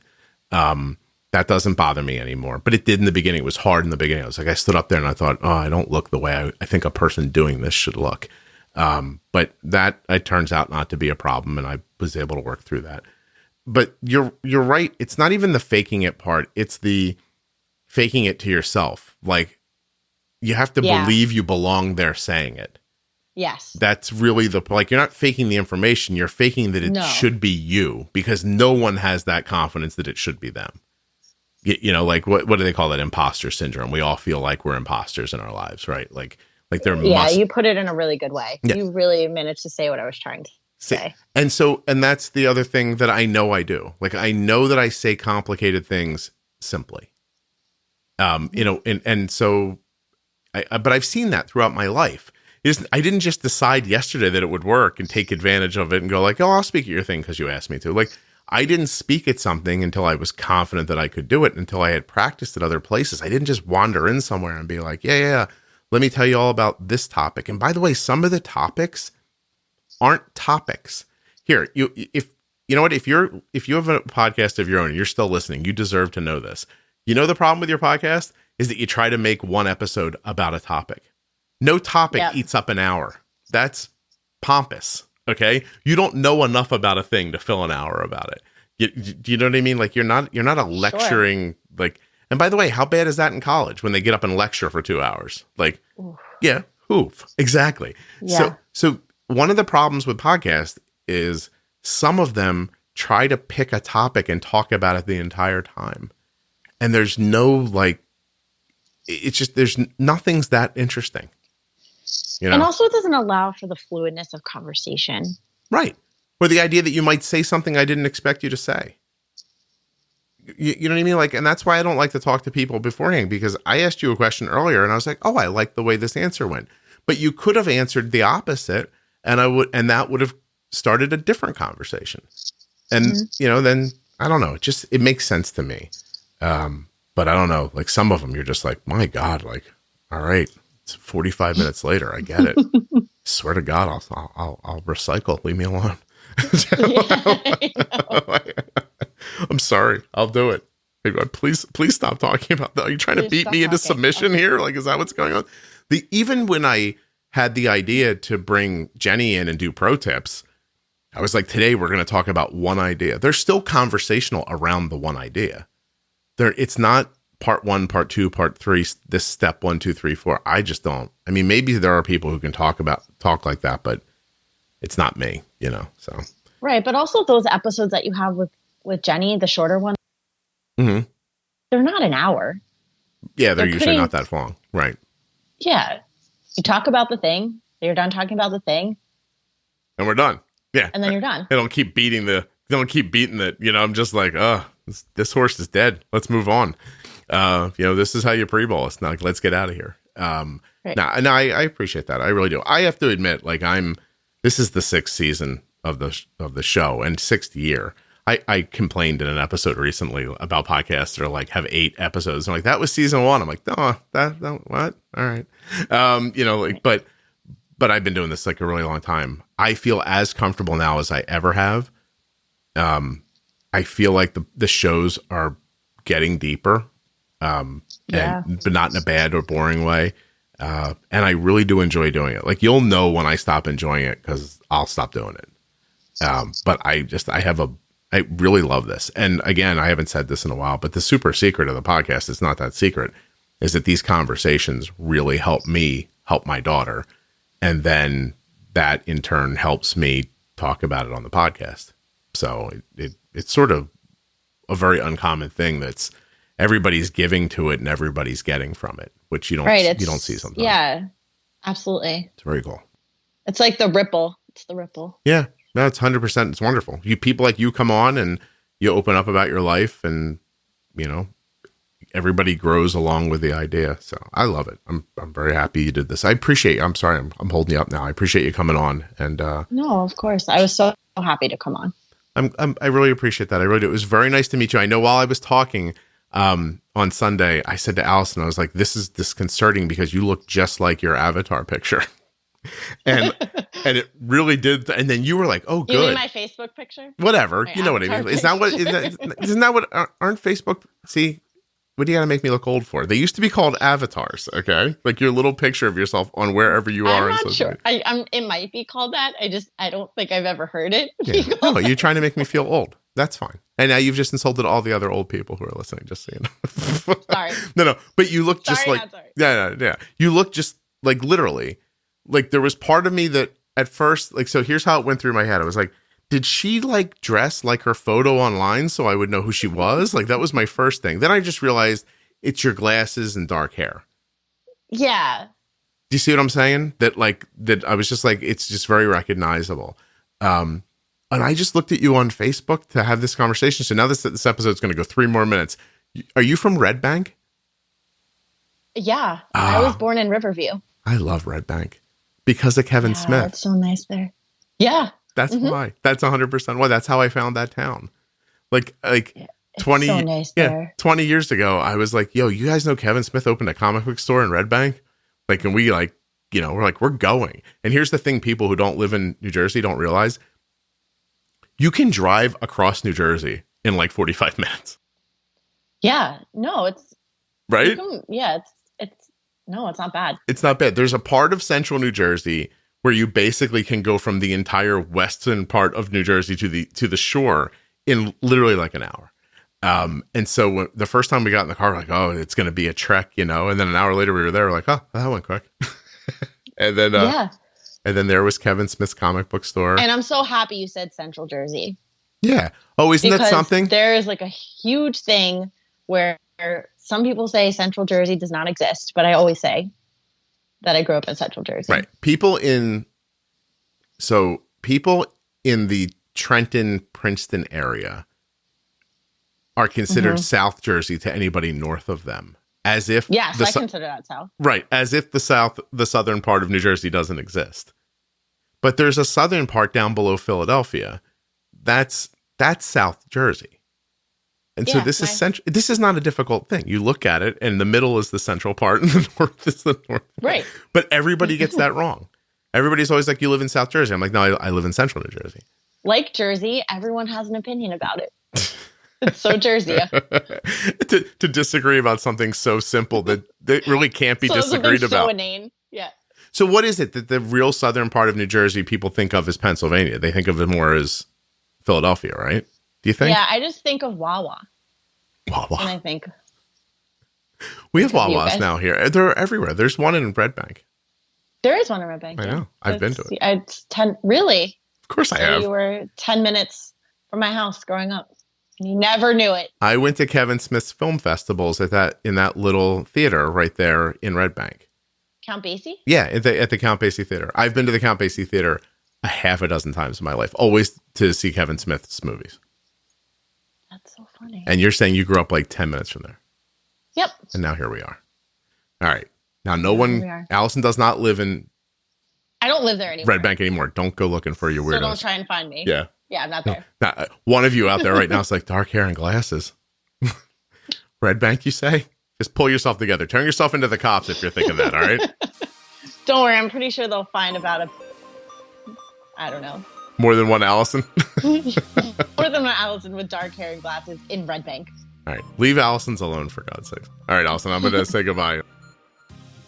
That doesn't bother me anymore. But it did in the beginning. It was hard in the beginning. I was like, I stood up there and I thought, oh, I don't look the way I think a person doing this should look. But that it turns out not to be a problem. And I was able to work through that. But you're right. It's not even the faking it part. It's the faking it to yourself. Like, you have to believe you belong there saying it. Yes. That's really you're not faking the information. You're faking that it should be you, because no one has that confidence that it should be them. Like what do they call that? Imposter syndrome. We all feel like we're imposters in our lives, right? Like you put it in a really good way. Yeah. You really managed to say what I was trying to say. And that's the other thing that I know I do. Like, I know that I say complicated things simply. But I've seen that throughout my life. I didn't just decide yesterday that it would work and take advantage of it and go like, oh, I'll speak at your thing because you asked me to. Like, I didn't speak at something until I was confident that I could do it, until I had practiced at other places. I didn't just wander in somewhere and be like, yeah, let me tell you all about this topic. And by the way, some of the topics aren't topics. Here, if you have a podcast of your own and you're still listening, you deserve to know this. You know, the problem with your podcast is that you try to make one episode about a topic. No topic eats up an hour. That's pompous. Okay. You don't know enough about a thing to fill an hour about it. Do you know what I mean? Like, you're not a lecturing, like, and by the way, how bad is that in college when they get up and lecture for 2 hours? Like, exactly. Yeah. So one of the problems with podcasts is some of them try to pick a topic and talk about it the entire time. And there's there's nothing's that interesting. And also it doesn't allow for the fluidness of conversation. Right. Or the idea that you might say something I didn't expect you to say. You know what I mean? Like, and that's why I don't like to talk to people beforehand, because I asked you a question earlier and I was like, oh, I like the way this answer went. But you could have answered the opposite and that would have started a different conversation. And, then I don't know, it makes sense to me. But I don't know, like some of them, you're just like, my God, like, all right, it's 45 minutes later. I get it. Swear to God, I'll recycle. Leave me alone. I'm sorry. I'll do it. Please stop talking about that. Are you trying to beat me into submission here? Like, is that what's going on? Even when I had the idea to bring Jenny in and do pro tips, I was like, today we're going to talk about one idea. They're still conversational around the one idea. It's not part 1, part 2, part 3, this step 1, 2, 3, 4. I just don't. I mean, maybe there are people who can talk like that, but it's not me, so. Right. But also those episodes that you have with Jenny, the shorter one, they're not an hour. Yeah. They're usually not that long. Right. Yeah. You talk about the thing. You're done talking about the thing. And we're done. Yeah. And then you're done. They don't keep beating it. I'm just like, this horse is dead. Let's move on. This is how you pre-bowl. It's not like, let's get out of here. Right. I appreciate that. I really do. I have to admit, like, this is the 6th season of the show and 6th year. I complained in an episode recently about podcasts that are like have 8 episodes. I'm like, that was season 1. I'm like, no, what? All right. But I've been doing this like a really long time. I feel as comfortable now as I ever have. I feel like the shows are getting deeper, but not in a bad or boring way. And I really do enjoy doing it. Like, you'll know when I stop enjoying it because I'll stop doing it. But I really love this. And again, I haven't said this in a while, but the super secret of the podcast, it's not that secret, is that these conversations really help me help my daughter. And then that in turn helps me talk about it on the podcast. So it's sort of a very uncommon thing that's everybody's giving to it and everybody's getting from it, which you don't see sometimes. Yeah, absolutely. It's very cool. It's like the ripple. It's the ripple. Yeah, no, it's 100%. It's wonderful. People like you come on and you open up about your life and, everybody grows along with the idea. So I love it. I'm very happy you did this. I appreciate you. I'm sorry. I'm holding you up now. I appreciate you coming on. And no, of course. I was so happy to come on. I really appreciate that. I really do. It was very nice to meet you. I know while I was talking on Sunday, I said to Allison, I was like, this is disconcerting because you look just like your avatar picture. and it really did. And then you were like, oh, good. You mean my Facebook picture? Whatever. My you know what I mean. picture. Isn't that what, aren't Facebook? See, what do you got to make me look old for? They used to be called avatars. Okay. Like your little picture of yourself on wherever you are. I'm not sure. It might be called that. I don't think I've ever heard it. Yeah. No, you're trying to make me feel old. That's fine. And now you've just insulted all the other old people who are listening, just so you know. Sorry. No. But you look just sorry, like, sorry. Yeah. You look just like literally, like there was part of me that at first, like, so here's how it went through my head. I was like, did she like dress like her photo online so I would know who she was? Like that was my first thing. Then I just realized it's your glasses and dark hair. Yeah. Do you see what I'm saying? That I was just like, it's just very recognizable. And I just looked at you on Facebook to have this conversation. So now this episode's going to go 3 more minutes. Are you from Red Bank? Yeah. I was born in Riverview. I love Red Bank because of Kevin Smith. It's so nice there. Yeah. That's why. That's 100% why. That's how I found that town. Like yeah, 20, so nice there. 20 years ago, I was like, yo, you guys know Kevin Smith opened a comic book store in Red Bank? Like, and we like, you know, we're like, we're going. And here's the thing people who don't live in New Jersey don't realize. You can drive across New Jersey in like 45 minutes. Yeah. No, it's right. It's not bad. It's not bad. There's a part of central New Jersey where you basically can go from the entire western part of New Jersey to the shore in literally like an hour. And so the first time we got in the car, we're like, oh, it's going to be a trek, you know? And then an hour later we were there, we're like, oh, that went quick. And then, and then there was Kevin Smith's comic book store. And I'm so happy you said Central Jersey. Yeah. Oh, isn't that something? There is like a huge thing where some people say Central Jersey does not exist, but I always say that I grew up in Central Jersey. Right. People in the Trenton, Princeton area are considered South Jersey to anybody north of them. As if I consider that South. Right. As if the southern part of New Jersey doesn't exist. But there's a southern part down below Philadelphia. That's South Jersey. And so this is central. This is not a difficult thing. You look at it and the middle is the central part and the north is the north. Right. But everybody gets that wrong. Everybody's always like, you live in South Jersey. I'm like, no, I live in central New Jersey. Like Jersey, everyone has an opinion about it. It's so Jersey. to disagree about something so simple that really can't be disagreed about. So inane. Yeah. So what is it that the real southern part of New Jersey people think of as Pennsylvania? They think of it more as Philadelphia, right? Do you think? Yeah, I just think of Wawa. Wawa. And I think we have Wawas now here. They're everywhere. There's one in Red Bank. There is one in Red Bank. I know. I've been to it. It's 10. Really? Of course I have. You were 10 minutes from my house growing up. And you never knew it. I went to Kevin Smith's film festivals in that little theater right there in Red Bank. Count Basie? Yeah, at the Count Basie Theater. I've been to the Count Basie Theater a half a dozen times in my life, always to see Kevin Smith's movies. That's so funny. And you're saying you grew up like 10 minutes from there. Yep. And now here we are. All right. Now Allison does not live in I don't live there anymore. Red Bank anymore. Don't go looking for your weirdos. So don't try and find me. Yeah. Yeah, I'm not there. Now, one of you out there right now is like dark hair and glasses. Red Bank, you say? Just pull yourself together. Turn yourself into the cops if you're thinking that, all right? Don't worry. I'm pretty sure they'll find about I don't know. More than one Allison? More than one Allison with dark hair and glasses in Red Bank. All right. Leave Allison's alone, for God's sake. All right, Allison, I'm going to say goodbye.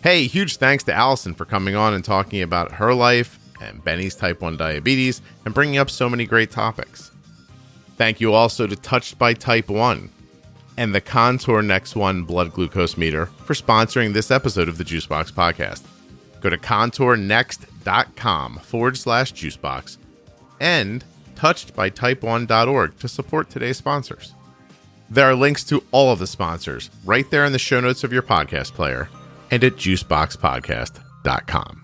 Hey, huge thanks to Allison for coming on and talking about her life and Benny's type 1 diabetes and bringing up so many great topics. Thank you also to Touched by Type 1 and the Contour Next One blood glucose meter for sponsoring this episode of the Juicebox Podcast. Go to contournext.com/juicebox and touchedbytype1.org to support today's sponsors. There are links to all of the sponsors right there in the show notes of your podcast player and at juiceboxpodcast.com.